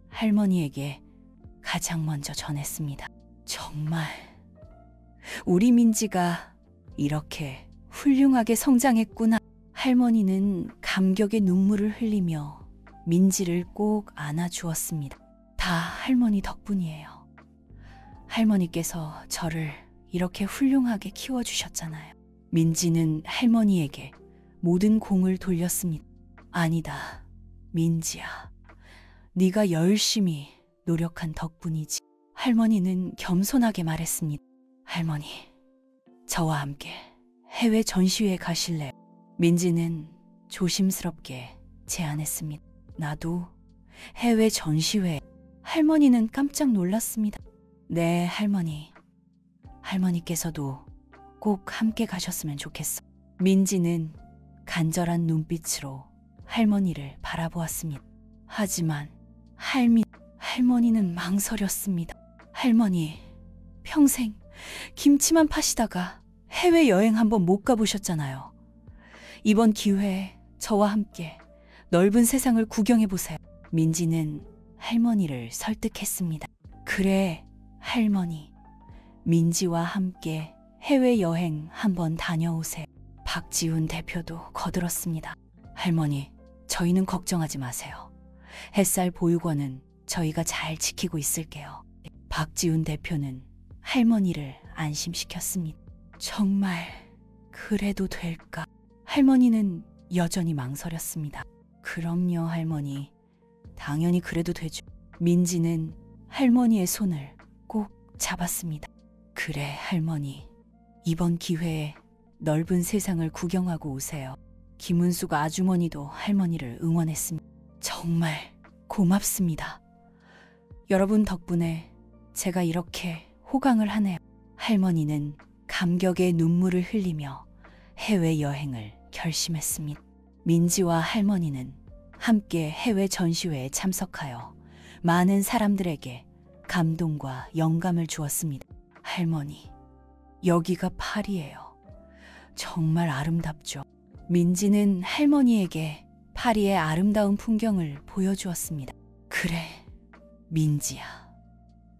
A: 할머니에게 가장 먼저 전했습니다. 정말 우리 민지가 이렇게 훌륭하게 성장했구나. 할머니는 감격의 눈물을 흘리며 민지를 꼭 안아주었습니다. 다 할머니 덕분이에요. 할머니께서 저를 이렇게 훌륭하게 키워주셨잖아요. 민지는 할머니에게 모든 공을 돌렸습니다. 아니다, 민지야. 네가 열심히 노력한 덕분이지. 할머니는 겸손하게 말했습니다. 할머니, 저와 함께 해외 전시회에 가실래요? 민지는 조심스럽게 제안했습니다. 나도 해외 전시회. 할머니는 깜짝 놀랐습니다. 네, 할머니. 할머니께서도 꼭 함께 가셨으면 좋겠어. 민지는 간절한 눈빛으로 할머니를 바라보았습니다. 하지만 할머니는 망설였습니다. 할머니, 평생 김치만 파시다가 해외여행 한번 못 가보셨잖아요. 이번 기회에 저와 함께 넓은 세상을 구경해보세요. 민지는 할머니를 설득했습니다. 그래, 할머니. 민지와 함께 해외여행 한번 다녀오세요. 박지훈 대표도 거들었습니다. 할머니, 저희는 걱정하지 마세요. 햇살 보육원은 저희가 잘 지키고 있을게요. 박지훈 대표는 할머니를 안심시켰습니다. 정말 그래도 될까? 할머니는 여전히 망설였습니다. 그럼요, 할머니. 당연히 그래도 되죠. 민지는 할머니의 손을 꼭 잡았습니다. 그래, 할머니. 이번 기회에 넓은 세상을 구경하고 오세요. 김은숙 아주머니도 할머니를 응원했습니다. 정말 고맙습니다. 여러분 덕분에 제가 이렇게 호강을 하네요. 할머니는 감격의 눈물을 흘리며 해외여행을 결심했습니다. 민지와 할머니는 함께 해외 전시회에 참석하여 많은 사람들에게 감동과 영감을 주었습니다. 할머니, 여기가 파리예요. 정말 아름답죠. 민지는 할머니에게 파리의 아름다운 풍경을 보여주었습니다. 그래, 민지야.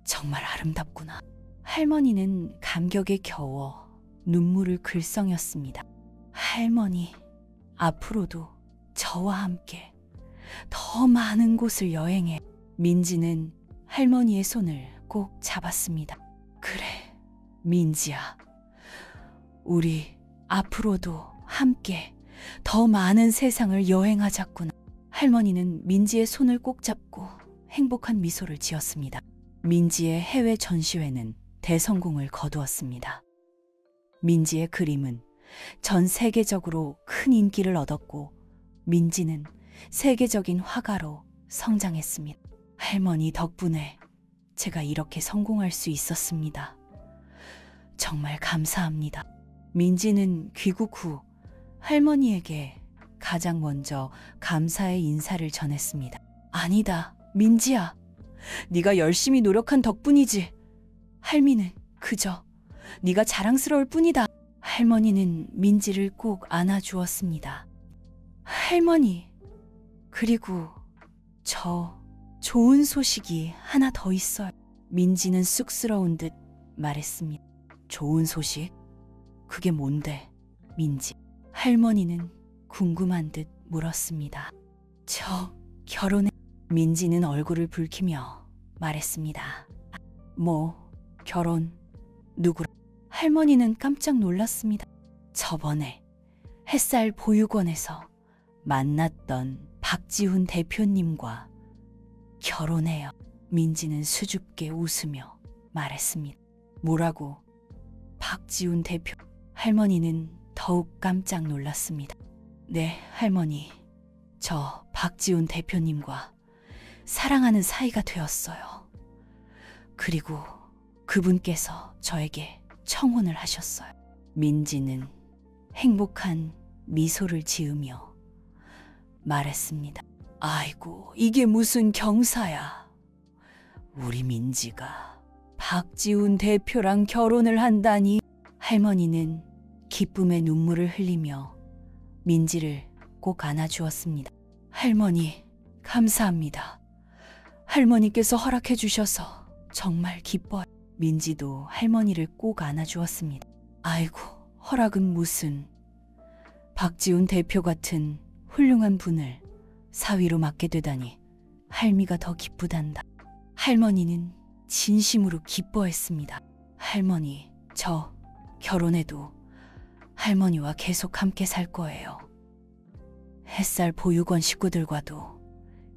A: 정말 아름답구나. 할머니는 감격에 겨워 눈물을 글썽였습니다. 할머니, 앞으로도 저와 함께 더 많은 곳을 여행해. 민지는 할머니의 손을 꼭 잡았습니다. 그래, 민지야. 우리 앞으로도 함께 더 많은 세상을 여행하자꾸나. 할머니는 민지의 손을 꼭 잡고 행복한 미소를 지었습니다. 민지의 해외 전시회는 대성공을 거두었습니다. 민지의 그림은 전 세계적으로 큰 인기를 얻었고 민지는 세계적인 화가로 성장했습니다. 할머니 덕분에 제가 이렇게 성공할 수 있었습니다. 정말 감사합니다. 민지는 귀국 후 할머니에게 가장 먼저 감사의 인사를 전했습니다. 아니다, 민지야. 네가 열심히 노력한 덕분이지. 할미는 그저 네가 자랑스러울 뿐이다. 할머니는 민지를 꼭 안아주었습니다. 할머니, 그리고 저 좋은 소식이 하나 더 있어요. 민지는 쑥스러운 듯 말했습니다. 좋은 소식? 그게 뭔데, 민지? 할머니는 궁금한 듯 물었습니다. 저 결혼해. 민지는 얼굴을 붉히며 말했습니다. 뭐, 결혼, 누구랑? 할머니는 깜짝 놀랐습니다. 저번에 햇살 보육원에서 만났던 박지훈 대표님과 결혼해요. 민지는 수줍게 웃으며 말했습니다. 뭐라고? 박지훈 대표. 할머니는 더욱 깜짝 놀랐습니다. 네, 할머니. 저 박지훈 대표님과 사랑하는 사이가 되었어요. 그리고 그분께서 저에게 청혼을 하셨어요. 민지는 행복한 미소를 지으며 말했습니다. 아이고, 이게 무슨 경사야. 우리 민지가 박지훈 대표랑 결혼을 한다니. 할머니는 기쁨의 눈물을 흘리며 민지를 꼭 안아주었습니다. 할머니, 감사합니다. 할머니께서 허락해 주셔서 정말 기뻐요. 민지도 할머니를 꼭 안아주었습니다. 아이고, 허락은 무슨. 박지훈 대표 같은 훌륭한 분을 사위로 맡게 되다니 할미가 더 기쁘단다. 할머니는 진심으로 기뻐했습니다. 할머니, 저 결혼해도 할머니와 계속 함께 살 거예요. 햇살 보육원 식구들과도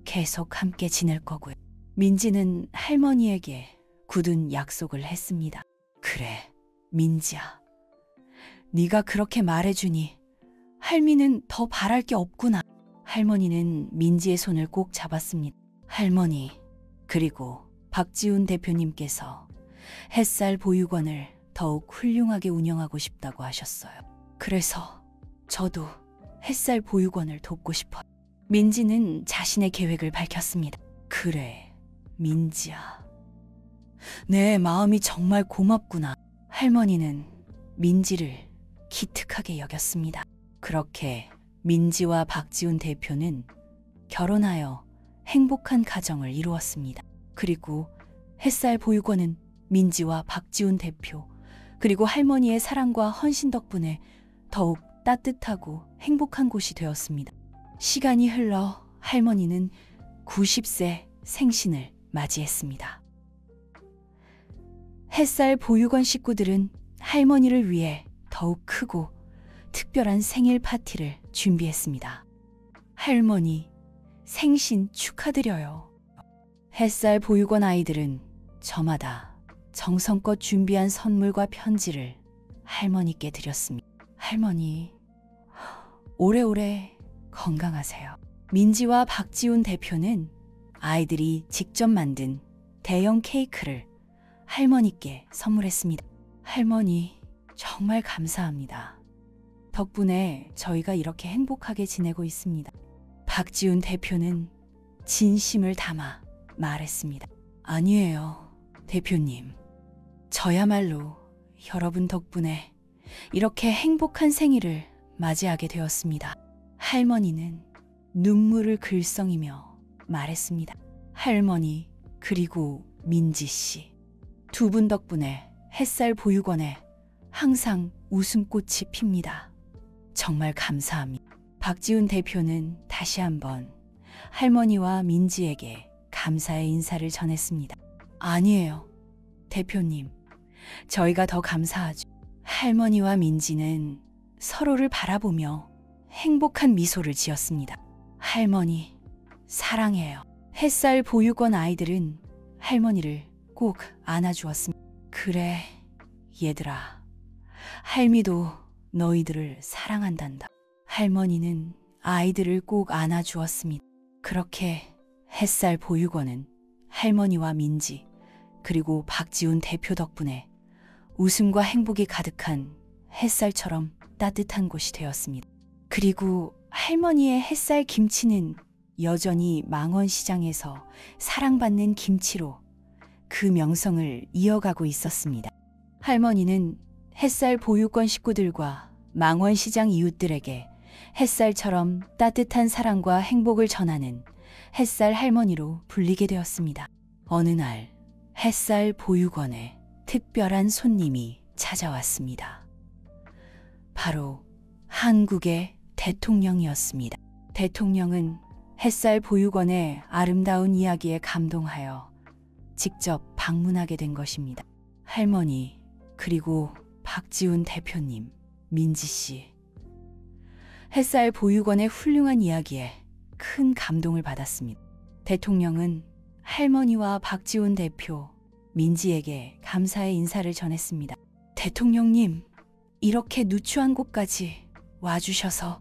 A: 계속 함께 지낼 거고요. 민지는 할머니에게 굳은 약속을 했습니다. 그래, 민지야. 네가 그렇게 말해주니 할미는 더 바랄 게 없구나. 할머니는 민지의 손을 꼭 잡았습니다. 할머니, 그리고 박지훈 대표님께서 햇살 보육원을 더욱 훌륭하게 운영하고 싶다고 하셨어요. 그래서 저도 햇살 보육원을 돕고 싶어요. 민지는 자신의 계획을 밝혔습니다. 그래, 민지야. 내 마음이 정말 고맙구나. 할머니는 민지를 기특하게 여겼습니다. 그렇게 민지와 박지훈 대표는 결혼하여 행복한 가정을 이루었습니다. 그리고 햇살 보육원은 민지와 박지훈 대표 그리고 할머니의 사랑과 헌신 덕분에 더욱 따뜻하고 행복한 곳이 되었습니다. 시간이 흘러 할머니는 90세 생신을 맞이했습니다. 햇살 보육원 식구들은 할머니를 위해 더욱 크고 특별한 생일 파티를 준비했습니다. 할머니, 생신 축하드려요. 햇살 보육원 아이들은 저마다 정성껏 준비한 선물과 편지를 할머니께 드렸습니다. 할머니, 오래오래 건강하세요. 민지와 박지훈 대표는 아이들이 직접 만든 대형 케이크를 할머니께 선물했습니다. 할머니, 정말 감사합니다. 덕분에 저희가 이렇게 행복하게 지내고 있습니다. 박지훈 대표는 진심을 담아 말했습니다. 아니에요, 대표님. 저야말로 여러분 덕분에 이렇게 행복한 생일을 맞이하게 되었습니다. 할머니는 눈물을 글썽이며 말했습니다. 할머니, 그리고 민지 씨. 두 분 덕분에 햇살 보육원에 항상 웃음꽃이 핍니다. 정말 감사합니다. 박지훈 대표는 다시 한번 할머니와 민지에게 감사의 인사를 전했습니다. 아니에요, 대표님. 저희가 더 감사하죠. 할머니와 민지는 서로를 바라보며 행복한 미소를 지었습니다. 할머니, 사랑해요. 햇살 보육원 아이들은 할머니를 꼭 안아주었습니다. 그래, 얘들아. 할미도 너희들을 사랑한단다. 할머니는 아이들을 꼭 안아주었습니다. 그렇게 햇살 보육원은 할머니와 민지 그리고 박지훈 대표 덕분에 웃음과 행복이 가득한 햇살처럼 따뜻한 곳이 되었습니다. 그리고 할머니의 햇살 김치는 여전히 망원시장에서 사랑받는 김치로 그 명성을 이어가고 있었습니다. 할머니는 햇살 보육원 식구들과 망원시장 이웃들에게 햇살처럼 따뜻한 사랑과 행복을 전하는 햇살 할머니로 불리게 되었습니다. 어느 날 햇살 보육원에 특별한 손님이 찾아왔습니다. 바로 한국의 대통령이었습니다. 대통령은 햇살 보육원의 아름다운 이야기에 감동하여 직접 방문하게 된 것입니다. 할머니, 그리고 박지훈 대표님, 민지 씨. 햇살 보육원의 훌륭한 이야기에 큰 감동을 받았습니다. 대통령은 할머니와 박지훈 대표, 민지에게 감사의 인사를 전했습니다. 대통령님, 이렇게 누추한 곳까지 와주셔서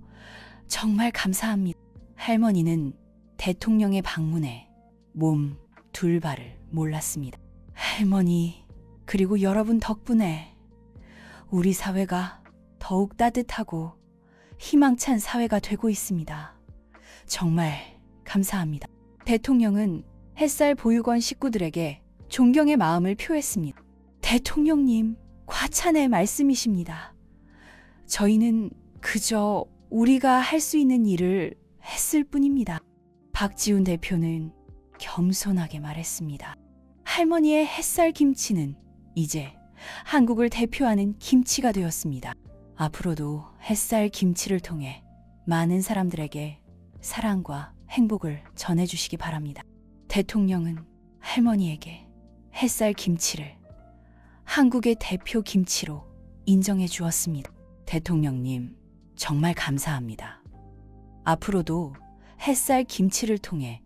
A: 정말 감사합니다. 할머니는 대통령의 방문에 몸 둘 발을 몰랐습니다. 할머니, 그리고 여러분 덕분에 우리 사회가 더욱 따뜻하고 희망찬 사회가 되고 있습니다. 정말 감사합니다. 대통령은 햇살 보육원 식구들에게 존경의 마음을 표했습니다. 대통령님, 과찬의 말씀이십니다. 저희는 그저 우리가 할 수 있는 일을 했을 뿐입니다. 박지훈 대표는 겸손하게 말했습니다. 할머니의 햇살 김치는 이제 한국을 대표하는 김치가 되었습니다. 앞으로도 햇살 김치를 통해 많은 사람들에게 사랑과 행복을 전해주시기 바랍니다. 대통령은 할머니에게 햇살 김치를 한국의 대표 김치로 인정해 주었습니다. 대통령님, 정말 감사합니다. 앞으로도 햇살 김치를 통해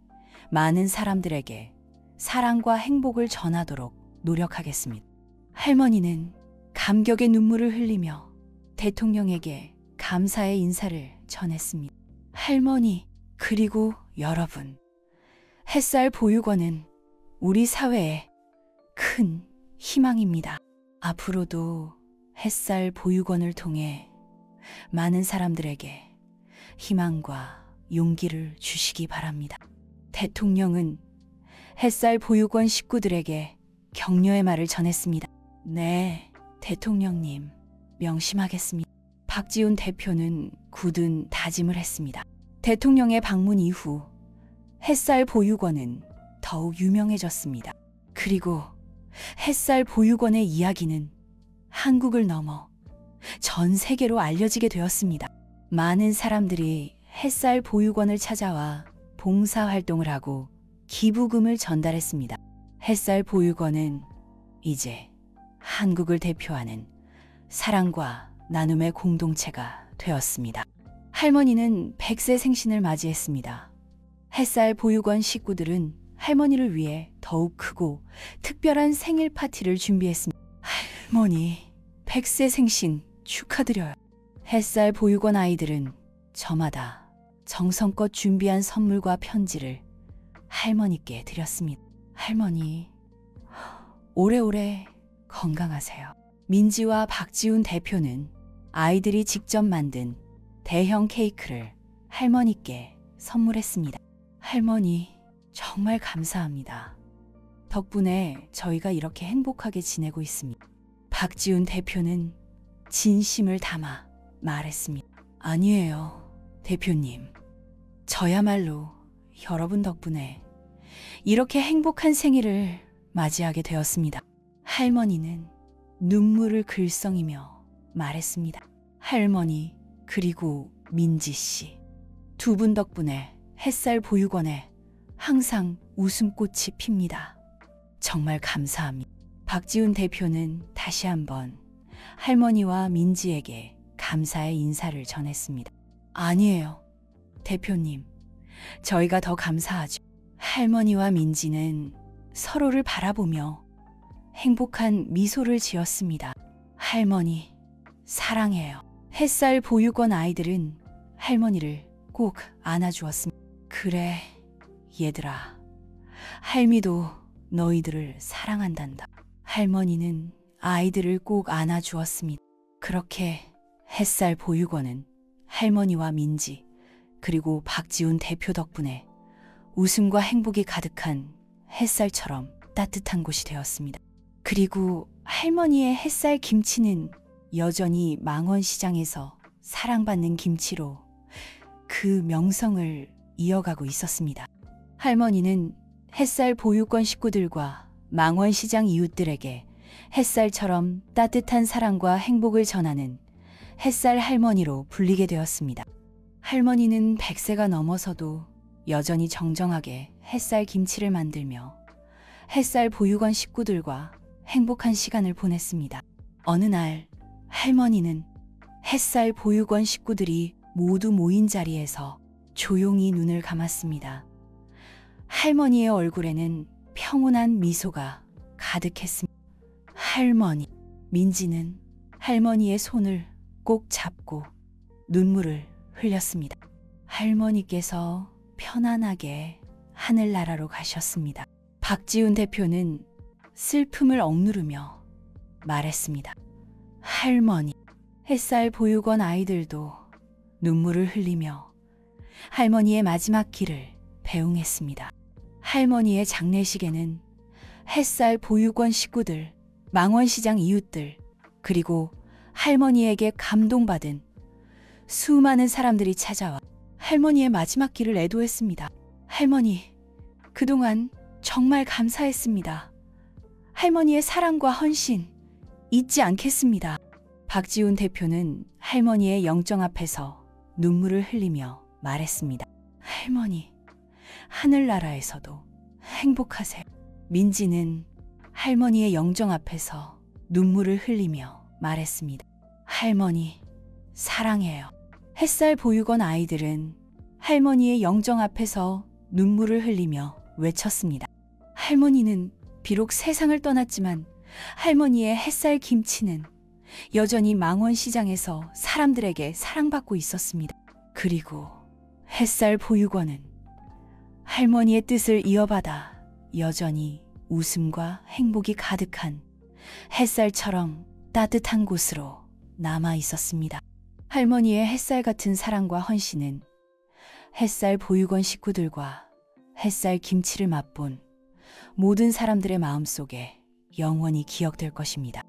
A: 많은 사람들에게 사랑과 행복을 전하도록 노력하겠습니다. 할머니는 감격의 눈물을 흘리며 대통령에게 감사의 인사를 전했습니다. 할머니, 그리고 여러분, 햇살 보육원은 우리 사회의 큰 희망입니다. 앞으로도 햇살 보육원을 통해 많은 사람들에게 희망과 용기를 주시기 바랍니다. 대통령은 햇살 보육원 식구들에게 격려의 말을 전했습니다. 네, 대통령님, 명심하겠습니다. 박지훈 대표는 굳은 다짐을 했습니다. 대통령의 방문 이후 햇살 보육원은 더욱 유명해졌습니다. 그리고 햇살 보육원의 이야기는 한국을 넘어 전 세계로 알려지게 되었습니다. 많은 사람들이 햇살 보육원을 찾아와 봉사활동을 하고 기부금을 전달했습니다. 햇살 보육원은 이제 한국을 대표하는 사랑과 나눔의 공동체가 되었습니다. 할머니는 100세 생신을 맞이했습니다. 햇살 보육원 식구들은 할머니를 위해 더욱 크고 특별한 생일 파티를 준비했습니다. 할머니, 100세 생신 축하드려요. 햇살 보육원 아이들은 저마다 정성껏 준비한 선물과 편지를 할머니께 드렸습니다. 할머니, 오래오래 건강하세요. 민지와 박지훈 대표는 아이들이 직접 만든 대형 케이크를 할머니께 선물했습니다. 할머니, 정말 감사합니다. 덕분에 저희가 이렇게 행복하게 지내고 있습니다. 박지훈 대표는 진심을 담아 말했습니다. 아니에요, 대표님. 저야말로 여러분 덕분에 이렇게 행복한 생일을 맞이하게 되었습니다. 할머니는 눈물을 글썽이며 말했습니다. 할머니 그리고 민지 씨. 두 분 덕분에 햇살 보육원에 항상 웃음꽃이 핍니다. 정말 감사합니다. 박지훈 대표는 다시 한번 할머니와 민지에게 감사의 인사를 전했습니다. 아니에요, 대표님. 저희가 더 감사하죠. 할머니와 민지는 서로를 바라보며 행복한 미소를 지었습니다. 할머니, 사랑해요. 햇살 보육원 아이들은 할머니를 꼭 안아주었습니다. 그래, 얘들아. 할미도 너희들을 사랑한단다. 할머니는 아이들을 꼭 안아주었습니다. 그렇게 햇살 보육원은 할머니와 민지 그리고 박지훈 대표 덕분에 웃음과 행복이 가득한 햇살처럼 따뜻한 곳이 되었습니다. 그리고 할머니의 햇살 김치는 여전히 망원시장에서 사랑받는 김치로 그 명성을 이어가고 있었습니다. 할머니는 햇살 보육원 식구들과 망원시장 이웃들에게 햇살처럼 따뜻한 사랑과 행복을 전하는 햇살 할머니로 불리게 되었습니다. 할머니는 100세가 넘어서도 여전히 정정하게 햇살 김치를 만들며 햇살 보육원 식구들과 행복한 시간을 보냈습니다. 어느 날 할머니는 햇살 보육원 식구들이 모두 모인 자리에서 조용히 눈을 감았습니다. 할머니의 얼굴에는 평온한 미소가 가득했습니다. 할머니, 민지는 할머니의 손을 꼭 잡고 눈물을 흘렸습니다. 할머니께서 편안하게 하늘나라로 가셨습니다. 박지훈 대표는 슬픔을 억누르며 말했습니다. 할머니, 햇살 보육원 아이들도 눈물을 흘리며 할머니의 마지막 길을 배웅했습니다. 할머니의 장례식에는 햇살 보육원 식구들, 망원시장 이웃들, 그리고 할머니에게 감동받은 수많은 사람들이 찾아와 할머니의 마지막 길을 애도했습니다. 할머니, 그동안 정말 감사했습니다. 할머니의 사랑과 헌신 잊지 않겠습니다. 박지훈 대표는 할머니의 영정 앞에서 눈물을 흘리며 말했습니다. 할머니, 하늘나라에서도 행복하세요. 민지는 할머니의 영정 앞에서 눈물을 흘리며 말했습니다. 할머니, 사랑해요. 햇살 보육원 아이들은 할머니의 영정 앞에서 눈물을 흘리며 외쳤습니다. 할머니는 비록 세상을 떠났지만 할머니의 햇살 김치는 여전히 망원시장에서 사람들에게 사랑받고 있었습니다. 그리고 햇살 보육원은 할머니의 뜻을 이어받아 여전히 웃음과 행복이 가득한 햇살처럼 따뜻한 곳으로 남아 있었습니다. 할머니의 햇살 같은 사랑과 헌신은 햇살 보육원 식구들과 햇살 김치를 맛본 모든 사람들의 마음속에 영원히 기억될 것입니다.